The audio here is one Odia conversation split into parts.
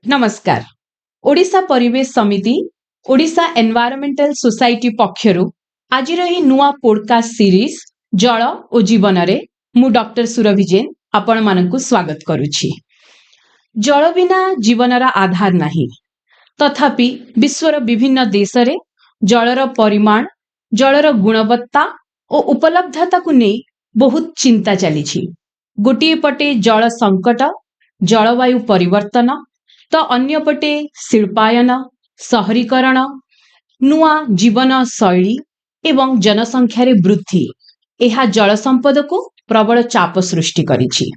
नमस्कार। ओडिशा परिवेश समिति ओडिशा एनवायरमेंटल सोसाइटी पक्षरु आजिर ही नुआ पॉडकास्ट सीरीज जल और जीवन रे मु डॉक्टर सुरभि जैन आपण मानकु स्वागत करुछि। जल बिना जीवनर आधार नाही, तथापि विश्वर विभिन्न देश रे जलर परिमाण, जलर गुणवत्ता और उपलब्धता को नहीं बहुत चिंता चली। गोटे पटे जल संकट, जलवायु परिवर्तन तो अन्यपटे शिल्पायन, शहरीकरण, नुआ जीवन शैली एवं जनसंख्यार वृद्धि यह जल संपद को प्रबल चाप सृष्टि करिछि।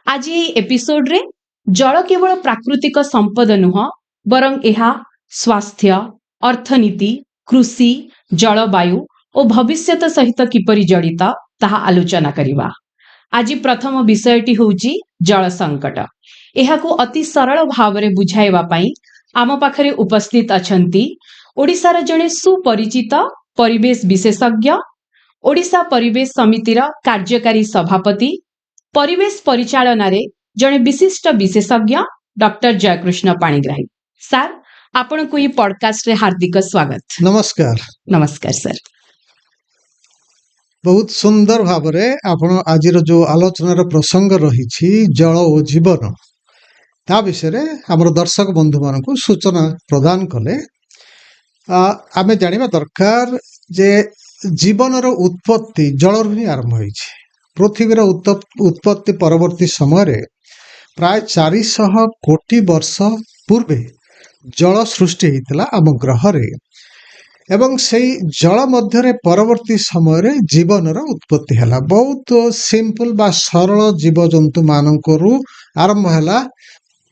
आज ये एपिसोड रे जल केवल प्राकृतिक संपद नुह बरं यह स्वास्थ्य, अर्थनीति, कृषि, जलवायु और भविष्यत सहित किपरि जड़ित ताहा आलोचना करिवा। आज प्रथम विषयटी होउची जल संकट। एहाकु अति सरल भाव में बुझाइबा पई आम पाखरे उपस्थित अछंती ओडिशार जणे सुपरिचित परिवेश विशेषज्ञ, ओडिशा परिवेश समितिर कार्यकारी सभापति, परिवेश परिचालन रे जणे विशिष्ट विशेषज्ञ डॉक्टर जयकृष्ण पाणिग्राही। सर, आपण को ये पॉडकास्ट रे हार्दिक स्वागत। नमस्कार। नमस्कार सर। बहुत सुंदर भाव में आपण आजिर जो आलोचनार प्रसंग रही जल और जीवन ता विषय आमर दर्शक बंधु मान सूचना प्रदान कले आमे जानिबा दरकार जे जीवनर उत्पत्ति जलर ही आरंभ होइछि। पृथ्वीर उत्पत्ति परवर्ती समय प्राय 400 कोटी वर्ष पूर्वे जल सृष्टि होइतिला आम ग्रह रे एवं सेई जल मध्य परवर्ती समय जीवनर उत्पत्ति हैला। बहुत सिंपल बा सरल जीव जंतु मानकरू आरंभ हैला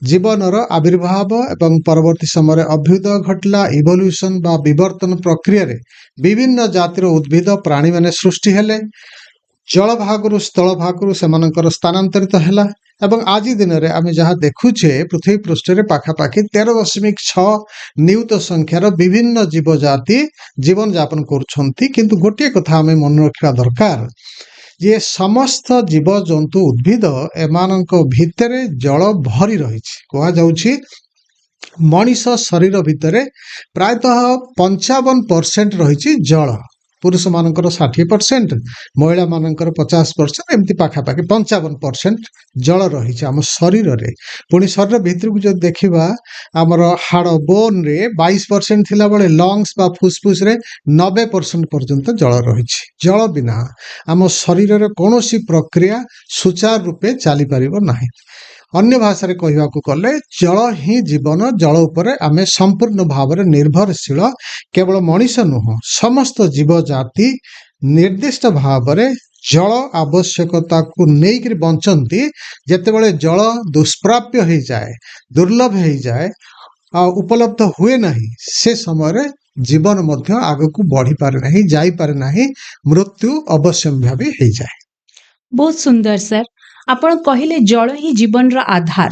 जीवनर आविर्भाव एवं परवर्ती समय अभ्युदय घटला इवोल्यूशन बा विवर्तन प्रक्रिया रे विभिन्न जातिर उद्भिद प्राणी माने सृष्टि हेले। जल भागरु स्थल भागरु सेमानकर स्थानांतरित हैला एवं आज दिन रे आमे जहाँ देखुछे पृथ्वी पृष्ठ रे पाखापाखि 13.6 नियुत संख्यार विभिन्न जीव जाति जीवन यापन करुछंती। किंतु गोटे कथा आमे मन रखा दरकार ये समस्त जीव जंतु उद्भिद एमानक भितरे जल भरी रहिछि। कहा जाउछि मनीष शरीर भितरे प्रायतः 55% रहिछि जल। पुरुष मानकर 60%, महिला मानकर 50%, एमती पाखापाखि 55% जल रही आम शरीर रे। पुणी शरीर भितर को जो देखा आमर हाड़ बोन रे 22% थिला बळे लंग्स बा फुसफुस रे 90% पर्यंत जल रही। जल बिना आम शरीर रे कोनोसी प्रक्रिया सुचारू रूपे चली परिबो नाही। अन्य भाषा रे कहवाकू कले जल ही जीवन, जल उपरे आमे संपूर्ण भाव में निर्भरशील। केवल मनीष नुह समस्त जीव जाति निर्दिष्ट भाव में जल आवश्यकता को लेकर बंचती। जेतेबेले जल दुष्प्राप्य हो जाए, दुर्लभ हो जाए, उपलब्ध हुए नहीं, से समय जीवन मध्य आगकू बढ़ी पारे नहीं, जाई पारे नहीं, मृत्यु अवश्यम्भावी हो जाए। बहुत सुंदर सर। आपण कहिले जल ही जीवन रा आधार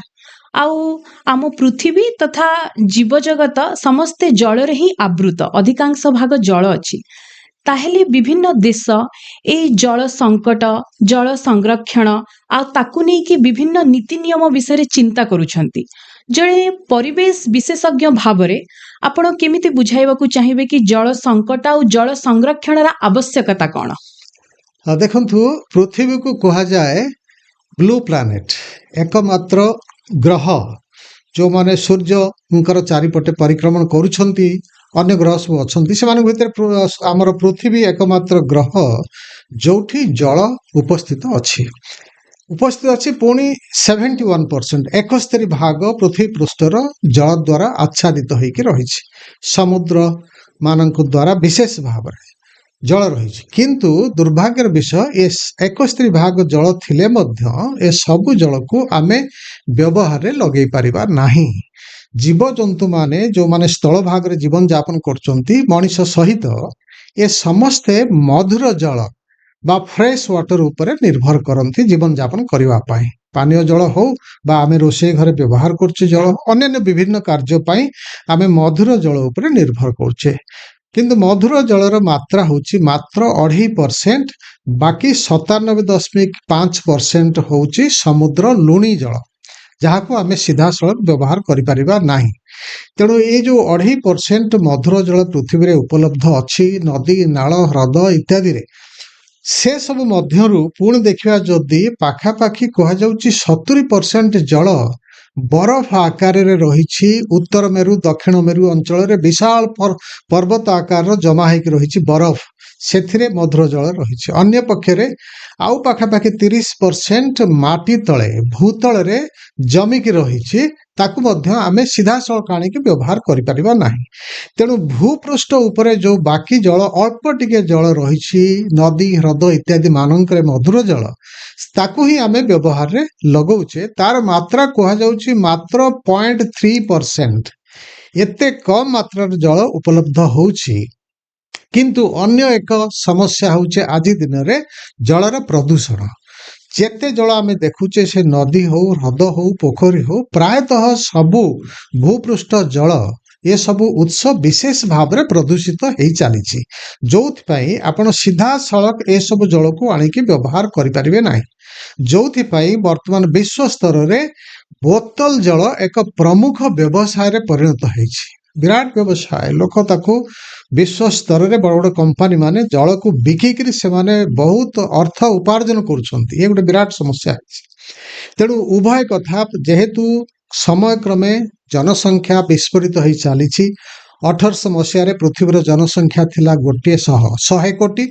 आउ आम पृथ्वी तथा जीव जगत समस्ते जल रे ही आवृत, अधिकांश भाग जल अछि। ताहेले विभिन्न देश ए जल संकट, जल संरक्षण आ ताकू नै कि विभिन्न नीति नियम विषय रे चिंता करूछंती। जणे परिवेश विशेषज्ञ भाव रे आपण केमिति बुझाइबा को चाहिबे कि जल संकट आ जल संरक्षण रा आवश्यकता कोन? देखंतु पृथ्वी को कहा जाए ब्लू प्लानेट, एकमात्र ग्रह जो माने सूर्य चारिपटे परिक्रमण करुछंती। अन्य ग्रह सब अछंती, सेमान भितर आमर पृथ्वी एकमात्र ग्रह जोठी जल उपस्थित अछि। पुणी 71% 71 भाग पृथ्वी पृष्ठर जल द्वारा आच्छादित होइके रहिछि। समुद्र मानक द्वारा विशेष भाव में जल रही। किंतु दुर्भाग्यर विषय ए 71 भाग जल थिले मध्य ए सबु जल को आमे व्यवहार रे लगेई परिबा नाही। जीव जंतु माने जो माने स्थल भाग रे जीवन यापन करचंती मनीष सहित ए समस्ते मधुर जल बा फ्रेश वाटर ऊपर निर्भर करंती जीवन यापन करिवा पाई। पानीय जल हो बा आमे रोषे घरे व्यवहार करछे जल, अन्य विभिन्न कार्य पाई आमे मधुर जल ऊपर निर्भर करछे। किंतु मधुर जलर मात्रा होची मात्र 2.5%, बाकी 97.5% होची समुद्र लुणी जल। ଯାହାକୁ ଆମେ ସିଧାସଳଖ ବ୍ୟବହାର କରିପାରିବା ନାହିଁ। ତେଣୁ ଏଇ ଯୋଉ 2.5% ମଧୁର ଜଳ ପୃଥିବୀରେ ଉପଲବ୍ଧ ଅଛି ନଦୀ, ନାଳ, ହ୍ରଦ ଇତ୍ୟାଦିରେ, ସେ ସବୁ ମଧ୍ୟରୁ ପୁଣି ଦେଖିବା ଯଦି ପାଖାପାଖି କୁହାଯାଉଛି 70% ଜଳ ବରଫ ଆକାରରେ ରହିଛି ଉତ୍ତର ମେରୁ, ଦକ୍ଷିଣ ମେରୁ ଅଞ୍ଚଳରେ ବିଶାଳ ପର୍ବତ ଆକାରର ଜମା ହେଇକି ରହିଛି ବରଫ, ସେଥିରେ ମଧୁର ଜଳ ରହିଛି। ଅନ୍ୟ ପକ୍ଷରେ ଆଉ ପାଖାପାଖି 30% ମାଟି ତଳେ ଭୂତଳରେ ଜମିକି ରହିଛି, ତାକୁ ମଧ୍ୟ ଆମେ ସିଧାସଳଖ ଆଣିକି ବ୍ୟବହାର କରିପାରିବା ନାହିଁ। ତେଣୁ ଭୂପୃଷ୍ଠ ଉପରେ ଯୋଉ ବାକି ଜଳ, ଅଳ୍ପ ଟିକେ ଜଳ ରହିଛି ନଦୀ, ହ୍ରଦ ଇତ୍ୟାଦି ମାନଙ୍କରେ ମଧୁର ଜଳ, ତାକୁ ହିଁ ଆମେ ବ୍ୟବହାରରେ ଲଗଉଛେ। ତାର ମାତ୍ରା କୁହାଯାଉଛି ମାତ୍ର 0.3%। ଏତେ କମ ମାତ୍ରାର ଜଳ ଉପଲବ୍ଧ ହଉଛି। କିନ୍ତୁ ଅନ୍ୟ ଏକ ସମସ୍ୟା ହଉଛି ଆଜି ଦିନରେ ଜଳର ପ୍ରଦୂଷଣ। ଯେତେ ଜଳ ଆମେ ଦେଖୁଛେ, ସେ ନଦୀ ହଉ, ହ୍ରଦ ହଉ, ପୋଖରୀ ହଉ, ପ୍ରାୟତଃ ସବୁ ଭୂପୃଷ୍ଠ ଜଳ ଏସବୁ ଉତ୍ସ ବିଶେଷ ଭାବରେ ପ୍ରଦୂଷିତ ହେଇ ଚାଲିଛି, ଯୋଉଥିପାଇଁ ଆପଣ ସିଧାସଳଖ ଏସବୁ ଜଳକୁ ଆଣିକି ବ୍ୟବହାର କରିପାରିବେ ନାହିଁ। ଯୋଉଥିପାଇଁ ବର୍ତ୍ତମାନ ବିଶ୍ୱ ସ୍ତରରେ ବୋତଲ ଜଳ ଏକ ପ୍ରମୁଖ ବ୍ୟବସାୟରେ ପରିଣତ ହେଇଛି। ବିରାଟ ବ୍ୟବସାୟ, ଲୋକ ତାକୁ ବିଶ୍ୱ ସ୍ତରରେ ବଡ଼ ବଡ଼ କମ୍ପାନୀ ମାନେ ଜଳକୁ ବିକିକିରି ସେମାନେ ବହୁତ ଅର୍ଥ ଉପାର୍ଜନ କରୁଛନ୍ତି। ଏ ଗୋଟେ ବିରାଟ ସମସ୍ୟା ହେଇଛି। ତେଣୁ ଉଭୟ କଥା, ଯେହେତୁ ସମୟକ୍ରମେ ଜନସଂଖ୍ୟା ବିସ୍ଫୋରିତ ହେଇ ଚାଲିଛି। 1800 ମସିହାରେ ପୃଥିବୀର ଜନସଂଖ୍ୟା ଥିଲା 100 କୋଟି।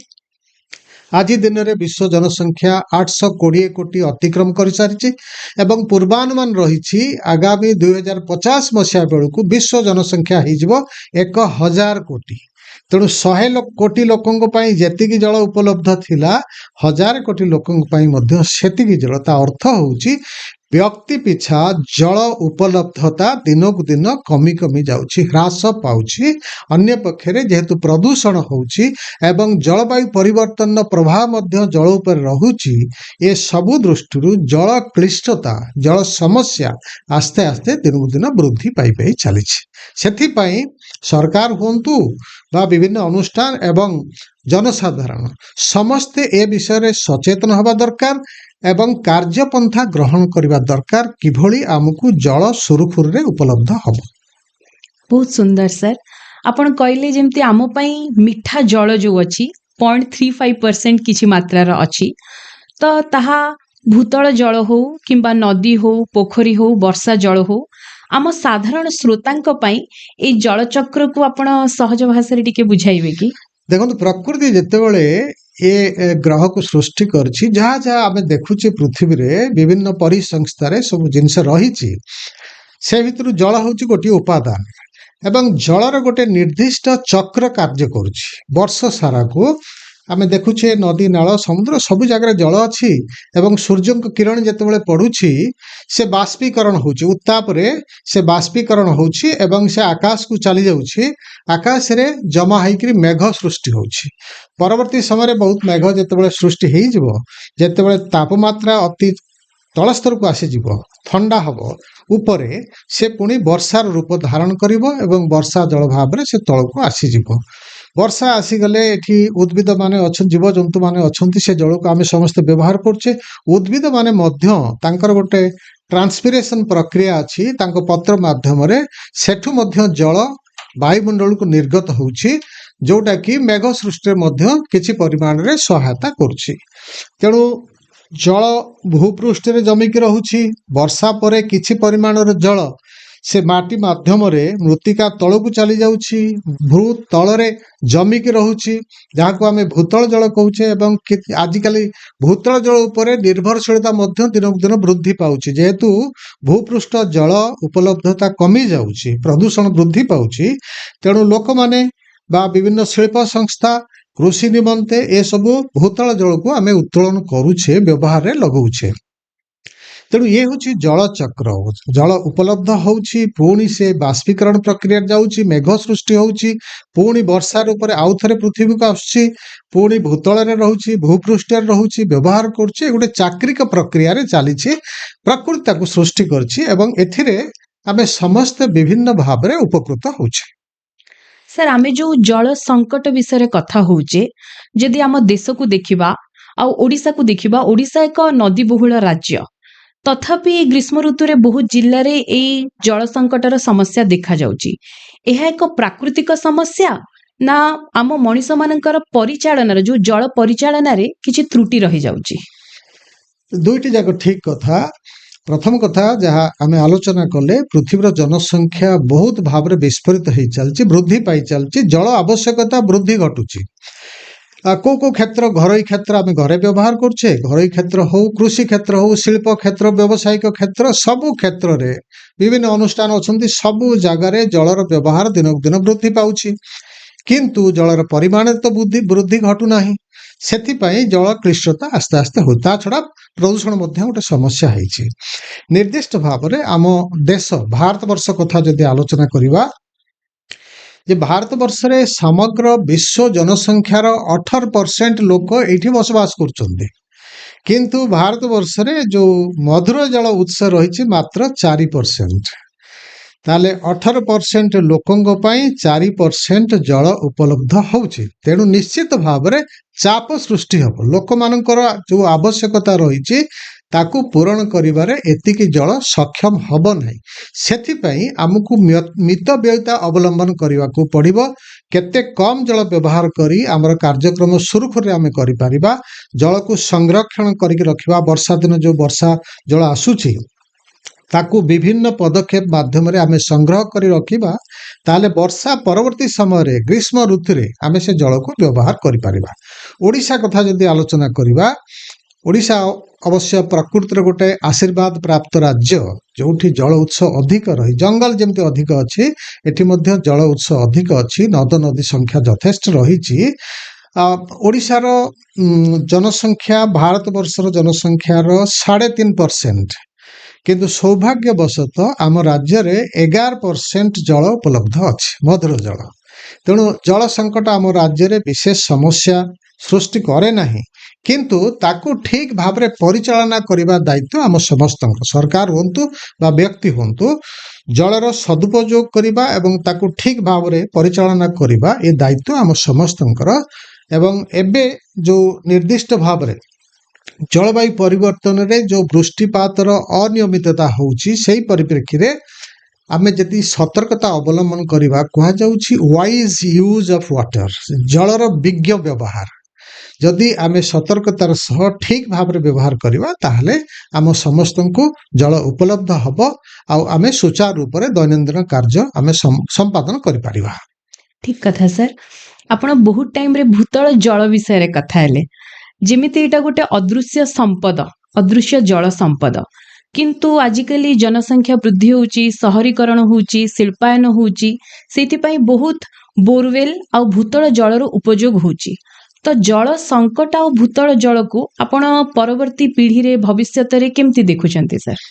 ଆଜି ଦିନରେ ବିଶ୍ୱ ଜନସଂଖ୍ୟା 820 କୋଟି ଅତିକ୍ରମ କରିସାରିଛି ଏବଂ ପୂର୍ବାନୁମାନ ରହିଛି ଆଗାମୀ 2050 ମସିହା ବେଳକୁ ବିଶ୍ୱ ଜନସଂଖ୍ୟା ହେଇଯିବ 1000 କୋଟି। ତେଣୁ 100 କୋଟି ଲୋକଙ୍କ ପାଇଁ ଯେତିକି ଜଳ ଉପଲବ୍ଧ ଥିଲା, 1000 କୋଟି ଲୋକଙ୍କ ପାଇଁ ମଧ୍ୟ ସେତିକି ଜଳ। ତା ଅର୍ଥ ହେଉଛି ବ୍ୟକ୍ତି ପିଛା ଜଳ ଉପଲବ୍ଧତା ଦିନକୁ ଦିନ କମି କମି ଯାଉଛି, ହ୍ରାସ ପାଉଛି। ଅନ୍ୟ ପକ୍ଷରେ ଯେହେତୁ ପ୍ରଦୂଷଣ ହେଉଛି ଏବଂ ଜଳବାୟୁ ପରିବର୍ତ୍ତନର ପ୍ରଭାବ ମଧ୍ୟ ଜଳ ଉପରେ ରହୁଛି, ଏ ସବୁ ଦୃଷ୍ଟିରୁ ଜଳ କ୍ଳିଷ୍ଟତା, ଜଳ ସମସ୍ୟା ଆସ୍ତେ ଆସ୍ତେ ଦିନକୁ ଦିନ ବୃଦ୍ଧି ପାଇ ପାଇ ଚାଲିଛି। ସେଥିପାଇଁ ସରକାର ହୁଅନ୍ତୁ ବା ବିଭିନ୍ନ ଅନୁଷ୍ଠାନ ଏବଂ ଜନସାଧାରଣ ସମସ୍ତେ ଏ ବିଷୟରେ ସଚେତନ ହେବା ଦରକାର ଏବଂ କାର୍ଯ୍ୟପନ୍ଥା ଗ୍ରହଣ କରିବା ଦରକାର, କିଭଳି ଆମକୁ ଜଳ ସୁରୁଖୁରୁରେ ଉପଲବ୍ଧ ହବ। ବହୁତ ସୁନ୍ଦର ସାର୍। ଆପଣ କହିଲେ ଯେମିତି ଆମ ପାଇଁ ମିଠା ଜଳ ଯୋଉ ଅଛି 0.35% କିଛି ମାତ୍ରାର ଅଛି, ତ ତାହା ଭୂତଳ ଜଳ ହଉ କିମ୍ବା ନଦୀ ହଉ, ପୋଖରୀ ହଉ, ବର୍ଷା ଜଳ ହଉ, ଆମ ସାଧାରଣ ଶ୍ରୋତାଙ୍କ ପାଇଁ ଏଇ ଜଳଚକ୍ରକୁ ଆପଣ ସହଜ ଭାଷାରେ ଟିକେ ବୁଝାଇବେ କି? ଦେଖନ୍ତୁ, ପ୍ରକୃତି ଯେତେବେଳେ ଏ ଗ୍ରହକୁ ସୃଷ୍ଟି କରିଛି, ଯାହା ଯାହା ଆମେ ଦେଖୁଛେ ପୃଥିବୀରେ ବିଭିନ୍ନ ପରିସଂସ୍ଥାରେ ସବୁ ଜିନିଷ ରହିଛି, ସେ ଭିତରୁ ଜଳ ହେଉଛି ଗୋଟିଏ ଉପାଦାନ ଏବଂ ଜଳର ଗୋଟେ ନିର୍ଦ୍ଦିଷ୍ଟ ଚକ୍ର କାର୍ଯ୍ୟ କରୁଛି। ବର୍ଷ ସାରାକୁ ଆମେ ଦେଖୁଛେ ନଦୀ, ନାଳ, ସମୁଦ୍ର ସବୁ ଜାଗାରେ ଜଳ ଅଛି ଏବଂ ସୂର୍ଯ୍ୟଙ୍କ କିରଣ ଯେତେବେଳେ ପଡୁଛି, ସେ ବାଷ୍ପୀକରଣ ହେଉଛି, ଉତ୍ତାପରେ ସେ ବାଷ୍ପୀକରଣ ହେଉଛି ଏବଂ ସେ ଆକାଶକୁ ଚାଲି ଯାଉଛି। ଆକାଶରେ ଜମା ହେଇକିରି ମେଘ ସୃଷ୍ଟି ହେଉଛି। ପରବର୍ତ୍ତୀ ସମୟରେ ବହୁତ ମେଘ ଯେତେବେଳେ ସୃଷ୍ଟି ହେଇଯିବ, ଯେତେବେଳେ ତାପମାତ୍ରା ଅତି ତଳସ୍ତରକୁ ଆସିଯିବ, ଥଣ୍ଡା ହବ ଉପରେ, ସେ ପୁଣି ବର୍ଷାର ରୂପ ଧାରଣ କରିବ ଏବଂ ବର୍ଷା ଜଳ ଭାବରେ ସେ ତଳକୁ ଆସିଯିବ। ବର୍ଷା ଆସିଗଲେ ଏଠି ଉଦ୍ଭିଦ ମାନେ ଅଛନ୍ତି, ଜୀବଜନ୍ତୁ ମାନେ ଅଛନ୍ତି, ସେ ଜଳକୁ ଆମେ ସମସ୍ତେ ବ୍ୟବହାର କରୁଛେ। ଉଦ୍ଭିଦ ମାନେ ମଧ୍ୟ ତାଙ୍କର ଗୋଟେ ଟ୍ରାନ୍ସପିରେସନ ପ୍ରକ୍ରିୟା ଅଛି, ତାଙ୍କ ପତ୍ର ମାଧ୍ୟମରେ ସେଠୁ ମଧ୍ୟ ଜଳ ବାୟୁମଣ୍ଡଳକୁ ନିର୍ଗତ ହେଉଛି, ଯୋଉଟା କି ମେଘ ସୃଷ୍ଟିରେ ମଧ୍ୟ କିଛି ପରିମାଣରେ ସହାୟତା କରୁଛି। ତେଣୁ ଜଳ ଭୂପୃଷ୍ଠରେ ଜମିକି ରହୁଛି। ବର୍ଷା ପରେ କିଛି ପରିମାଣର ଜଳ ସେ ମାଟି ମାଧ୍ୟମରେ ମୃତ୍ତିକା ତଳକୁ ଚାଲି ଯାଉଛି, ଭୂ ତଳରେ ଜମିକି ରହୁଛି, ଯାହାକୁ ଆମେ ଭୂତଳ ଜଳ କହୁଛେ। ଏବଂ ଆଜିକାଲି ଭୂତଳ ଜଳ ଉପରେ ନିର୍ଭରଶୀଳତା ମଧ୍ୟ ଦିନକୁ ଦିନ ବୃଦ୍ଧି ପାଉଛି, ଯେହେତୁ ଭୂପୃଷ୍ଠ ଜଳ ଉପଲବ୍ଧତା କମି ଯାଉଛି, ପ୍ରଦୂଷଣ ବୃଦ୍ଧି ପାଉଛି। ତେଣୁ ଲୋକମାନେ ବା ବିଭିନ୍ନ ଶିଳ୍ପ ସଂସ୍ଥା କୃଷି ନିମନ୍ତେ ଏସବୁ ଭୂତଳ ଜଳକୁ ଆମେ ଉତ୍ତୋଳନ କରୁଛେ, ବ୍ୟବହାରରେ ଲଗାଉଛେ। ତେଣୁ ଇଏ ହେଉଛି ଜଳଚକ୍ର। ଜଳ ଉପଲବ୍ଧ ହେଉଛି, ପୁଣି ସେ ବାଷ୍ପୀକରଣ ପ୍ରକ୍ରିୟାରେ ଯାଉଛି, ମେଘ ସୃଷ୍ଟି ହେଉଛି, ପୁଣି ବର୍ଷା ରୂପରେ ଆଉ ଥରେ ପୃଥିବୀକୁ ଆସୁଛି, ପୁଣି ଭୂତଳରେ ରହୁଛି, ଭୂପୃଷ୍ଠରେ ରହୁଛି, ବ୍ୟବହାର କରୁଛି। ଗୋଟେ ଚାକ୍ରିକ ପ୍ରକ୍ରିୟାରେ ଚାଲିଛି। ପ୍ରକୃତି ତାକୁ ସୃଷ୍ଟି କରିଛି ଏବଂ ଏଥିରେ ଆମେ ସମସ୍ତେ ବିଭିନ୍ନ ଭାବରେ ଉପକୃତ ହେଉଛେ। ସାର୍, ଆମେ ଯୋଉ ଜଳ ସଙ୍କଟ ବିଷୟରେ କଥା ହଉଛେ, ଯଦି ଆମ ଦେଶକୁ ଦେଖିବା ଆଉ ଓଡ଼ିଶାକୁ ଦେଖିବା, ଓଡ଼ିଶା ଏକ ନଦୀବହୁଳ ରାଜ୍ୟ। ତଥାପି ଗ୍ରୀଷ୍ମ ଋତୁରେ ବହୁତ ଜିଲ୍ଲାରେ ଏଇ ଜଳ ସଙ୍କଟର ସମସ୍ୟା ଦେଖାଯାଉଛି। ଏହା ଏକ ପ୍ରାକୃତିକ ସମସ୍ୟା ନା ଆମ ମଣିଷମାନଙ୍କର ପରିଚାଳନାର ଯୋଉ ଜଳ ପରିଚାଳନାରେ କିଛି ତ୍ରୁଟି ରହିଯାଉଛି? ଦୁଇଟି ଯାକ ଠିକ କଥା। ପ୍ରଥମ କଥା ଯାହା ଆମେ ଆଲୋଚନା କଲେ, ପୃଥିବୀର ଜନସଂଖ୍ୟା ବହୁତ ଭାବରେ ବିସ୍ଫୋରିତ ହେଇ ଚାଲିଛି, ବୃଦ୍ଧି ପାଇ ଚାଲିଛି, ଜଳ ଆବଶ୍ୟକତା ବୃଦ୍ଧି ଘଟୁଛି। କୋଉ କୋଉ କ୍ଷେତ୍ର, ଘରୋଇ କ୍ଷେତ୍ର ଆମେ ଘରେ ବ୍ୟବହାର କରୁଛେ, ଘରୋଇ କ୍ଷେତ୍ର ହଉ, କୃଷି କ୍ଷେତ୍ର ହଉ, ଶିଳ୍ପ କ୍ଷେତ୍ର, ବ୍ୟବସାୟିକ କ୍ଷେତ୍ର, ସବୁ କ୍ଷେତ୍ରରେ ବିଭିନ୍ନ ଅନୁଷ୍ଠାନ ଅଛନ୍ତି, ସବୁ ଜାଗାରେ ଜଳର ବ୍ୟବହାର ଦିନକୁ ଦିନ ବୃଦ୍ଧି ପାଉଛି, କିନ୍ତୁ ଜଳର ପରିମାଣରେ ତ ବୃଦ୍ଧି ଘଟୁନାହିଁ। ସେଥିପାଇଁ ଜଳ କ୍ଲିଷ୍ଟତା ଆସ୍ତେ ଆସ୍ତେ ହଉ। ତା ଛଡା ପ୍ରଦୂଷଣ ମଧ୍ୟ ଗୋଟେ ସମସ୍ୟା ହେଇଛି। ନିର୍ଦ୍ଦିଷ୍ଟ ଭାବରେ ଆମ ଦେଶ ଭାରତ ବର୍ଷ କଥା ଯଦି ଆଲୋଚନା କରିବା, ଯେ ଭାରତ ବର୍ଷରେ ସମଗ୍ର ବିଶ୍ୱ ଜନସଂଖ୍ୟାର 18% ଲୋକ ଏଇଠି ବସବାସ କରୁଛନ୍ତି, କିନ୍ତୁ ଭାରତ ବର୍ଷରେ ଯୋଉ ମଧୁର ଜଳ ଉତ୍ସ ରହିଛି ମାତ୍ର 4%। ତାହେଲେ 18% ଲୋକଙ୍କ ପାଇଁ 4% ଜଳ ଉପଲବ୍ଧ ହଉଛି। ତେଣୁ ନିଶ୍ଚିତ ଭାବରେ ଚାପ ସୃଷ୍ଟି ହବ। ଲୋକମାନଙ୍କର ଯୋଉ ଆବଶ୍ୟକତା ରହିଛି ତାକୁ ପୂରଣ କରିବାରେ ଏତିକି ଜଳ ସକ୍ଷମ ହବ ନାହିଁ। ସେଥିପାଇଁ ଆମକୁ ମିତବ୍ୟୟିତା ଅବଲମ୍ବନ କରିବାକୁ ପଡିବ। କେତେ କମ୍ ଜଳ ବ୍ୟବହାର କରି ଆମର କାର୍ଯ୍ୟକ୍ରମ ସୁରୁଖୁରୁରେ ଆମେ କରିପାରିବା, ଜଳକୁ ସଂରକ୍ଷଣ କରିକି ରଖିବା। ବର୍ଷା ଦିନ ଯୋଉ ବର୍ଷା ଜଳ ଆସୁଛି ତାକୁ ବିଭିନ୍ନ ପଦକ୍ଷେପ ମାଧ୍ୟମରେ ଆମେ ସଂଗ୍ରହ କରି ରଖିବା, ତାହେଲେ ବର୍ଷା ପରବର୍ତ୍ତୀ ସମୟରେ ଗ୍ରୀଷ୍ମ ଋତୁରେ ଆମେ ସେ ଜଳକୁ ବ୍ୟବହାର କରିପାରିବା। ଓଡ଼ିଶା କଥା ଯଦି ଆଲୋଚନା କରିବା, ଓଡ଼ିଶା ଅବଶ୍ୟ ପ୍ରକୃତିର ଗୋଟେ ଆଶୀର୍ବାଦ ପ୍ରାପ୍ତ ରାଜ୍ୟ, ଯୋଉଠି ଜଳ ଉତ୍ସ ଅଧିକ ରହି, ଜଙ୍ଗଲ ଯେମିତି ଅଧିକ ଅଛି, ଏଠି ମଧ୍ୟ ଜଳ ଉତ୍ସ ଅଧିକ ଅଛି, ନଦ ନଦୀ ସଂଖ୍ୟା ଯଥେଷ୍ଟ ରହିଛି। ଓଡ଼ିଶାର ଜନସଂଖ୍ୟା ଭାରତ ବର୍ଷର ଜନସଂଖ୍ୟାର 3.5%, କିନ୍ତୁ ସୌଭାଗ୍ୟବଶତଃ ଆମ ରାଜ୍ୟରେ 11% ଜଳ ଉପଲବ୍ଧ ଅଛି, ମଧୁର ଜଳ। ତେଣୁ ଜଳ ସଙ୍କଟ ଆମ ରାଜ୍ୟରେ ବିଶେଷ ସମସ୍ୟା ସୃଷ୍ଟି କରେ ନାହିଁ, କିନ୍ତୁ ତାକୁ ଠିକ ଭାବରେ ପରିଚାଳନା କରିବା ଦାୟିତ୍ୱ ଆମ ସମସ୍ତଙ୍କର, ସରକାର ହୁଅନ୍ତୁ ବା ବ୍ୟକ୍ତି ହୁଅନ୍ତୁ। ଜଳର ସଦୁପଯୋଗ କରିବା ଏବଂ ତାକୁ ଠିକ ଭାବରେ ପରିଚାଳନା କରିବା ଏ ଦାୟିତ୍ୱ ଆମ ସମସ୍ତଙ୍କର। ଏବଂ ଏବେ ଯୋଉ ନିର୍ଦ୍ଦିଷ୍ଟ ଭାବରେ ଜଳବାୟୁ ପରିବର୍ତ୍ତନରେ ଯୋଉ ବୃଷ୍ଟିପାତର ଅନିୟମିତତା ହଉଛି, ସେଇ ପରିପ୍ରେକ୍ଷୀରେ ଆମେ ଯଦି ସତର୍କତା ଅବଲମ୍ବନ କରିବା, କୁହାଯାଉଛି ୱାଇଜ୍ ୟୁଜ୍ ଅଫ୍ ୱାଟର, ଜଳର ବିଜ୍ଞ ବ୍ୟବହାର। ଯଦି ଆମେ ସତର୍କତାର ସହ ଠିକ ଭାବରେ ବ୍ୟବହାର କରିବା, ତାହେଲେ ଆମ ସମସ୍ତଙ୍କୁ ଜଳ ଉପଲବ୍ଧ ହବ ଆଉ ଆମେ ସୁଚାରୁ ରୂପରେ ଦୈନନ୍ଦିନ କାର୍ଯ୍ୟ ଆମେ ସମ୍ପାଦନ କରିପାରିବା। ଠିକ କଥା ସାର୍। ଆପଣ ବହୁତ ଟାଇମରେ ଭୂତଳ ଜଳ ବିଷୟରେ କଥା ହେଲେ, ଯେମିତି ଏଇଟା ଗୋଟେ ଅଦୃଶ୍ୟ ସମ୍ପଦ, ଅଦୃଶ୍ୟ ଜଳ ସମ୍ପଦ। କିନ୍ତୁ ଆଜିକାଲି ଜନସଂଖ୍ୟା ବୃଦ୍ଧି ହେଉଛି, ସହରୀକରଣ ହେଉଛି, ଶିଳ୍ପାୟନ ହେଉଛି, ସେଇଥିପାଇଁ ବହୁତ ବୋରୱେଲ ଆଉ ଭୂତଳ ଜଳର ଉପଯୋଗ ହେଉଛି। ତ ଜଳ ସଙ୍କଟ ଆଉ ଭୂତଳ ଜଳକୁ ଆପଣ ପରବର୍ତ୍ତୀ ପିଢ଼ିରେ ଭବିଷ୍ୟତରେ କେମିତି ଦେଖୁଛନ୍ତି ସାର୍?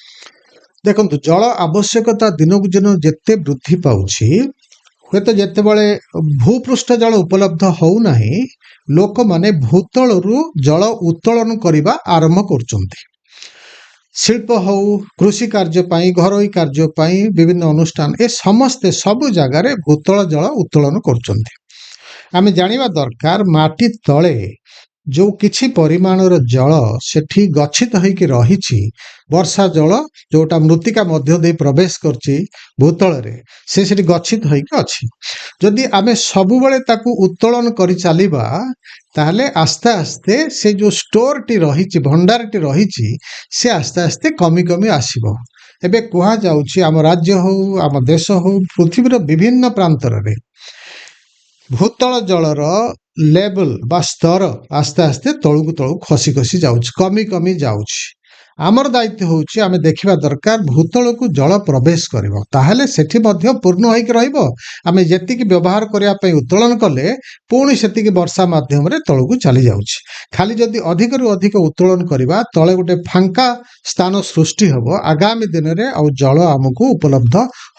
ଦେଖନ୍ତୁ, ଜଳ ଆବଶ୍ୟକତା ଦିନକୁ ଦିନ ଯେତେ ବୃଦ୍ଧି ପାଉଛି, ହୁଏତ ଯେତେବେଳେ ଭୂପୃଷ୍ଠ ଜଳ ଉପଲବ୍ଧ ହଉନାହିଁ, ଲୋକମାନେ ଭୂତଳରୁ ଜଳ ଉତ୍ତୋଳନ କରିବା ଆରମ୍ଭ କରୁଛନ୍ତି। ଶିଳ୍ପ ହଉ, କୃଷି କାର୍ଯ୍ୟ ପାଇଁ, ଘରୋଇ କାର୍ଯ୍ୟ ପାଇଁ, ବିଭିନ୍ନ ଅନୁଷ୍ଠାନ, ଏ ସମସ୍ତେ ସବୁ ଜାଗାରେ ଭୂତଳ ଜଳ ଉତ୍ତୋଳନ କରୁଛନ୍ତି। ଆମେ ଜାଣିବା ଦରକାର, ମାଟି ତଳେ ଯୋଉ କିଛି ପରିମାଣର ଜଳ ସେଠି ଗଚ୍ଛିତ ହେଇକି ରହିଛି, ବର୍ଷା ଜଳ ଯୋଉଟା ମୃତ୍ତିକା ମଧ୍ୟ ଦେଇ ପ୍ରବେଶ କରୁଛି ଭୂତଳରେ, ସେ ସେଠି ଗଚ୍ଛିତ ହେଇକି ଅଛି। ଯଦି ଆମେ ସବୁବେଳେ ତାକୁ ଉତ୍ତୋଳନ କରି ଚାଲିବା, ତାହେଲେ ଆସ୍ତେ ଆସ୍ତେ ସେ ଯୋଉ ଷ୍ଟୋରଟି ରହିଛି, ଭଣ୍ଡାରଟି ରହିଛି, ସେ ଆସ୍ତେ ଆସ୍ତେ କମି କମି ଆସିବ। ଏବେ କୁହାଯାଉଛି ଆମ ରାଜ୍ୟ ହଉ, ଆମ ଦେଶ ହଉ, ପୃଥିବୀର ବିଭିନ୍ନ ପ୍ରାନ୍ତରରେ ଭୂତଳ ଜଳର ଲେବଲ ବା ସ୍ତର ଆସ୍ତେ ଆସ୍ତେ ତଳକୁ ତଳକୁ ଖସି ଖସି ଯାଉଛି, କମି କମି ଯାଉଛି। ଆମର ଦାୟିତ୍ୱ ହେଉଛି ଆମେ ଦେଖିବା ଦରକାର ଭୂତଳକୁ ଜଳ ପ୍ରବେଶ କରିବ, ତାହେଲେ ସେଠି ମଧ୍ୟ ପୂର୍ଣ୍ଣ ହେଇକି ରହିବ। ଆମେ ଯେତିକି ବ୍ୟବହାର କରିବା ପାଇଁ ଉତ୍ତୋଳନ କଲେ, ପୁଣି ସେତିକି ବର୍ଷା ମାଧ୍ୟମରେ ତଳକୁ ଚାଲି ଯାଉଛି। ଖାଲି ଯଦି ଅଧିକରୁ ଅଧିକ ଉତ୍ତୋଳନ କରିବା, ତଳେ ଗୋଟେ ଫାଙ୍କା ସ୍ଥାନ ସୃଷ୍ଟି ହବ, ଆଗାମୀ ଦିନରେ ଆଉ ଜଳ ଆମକୁ ଉପଲବ୍ଧ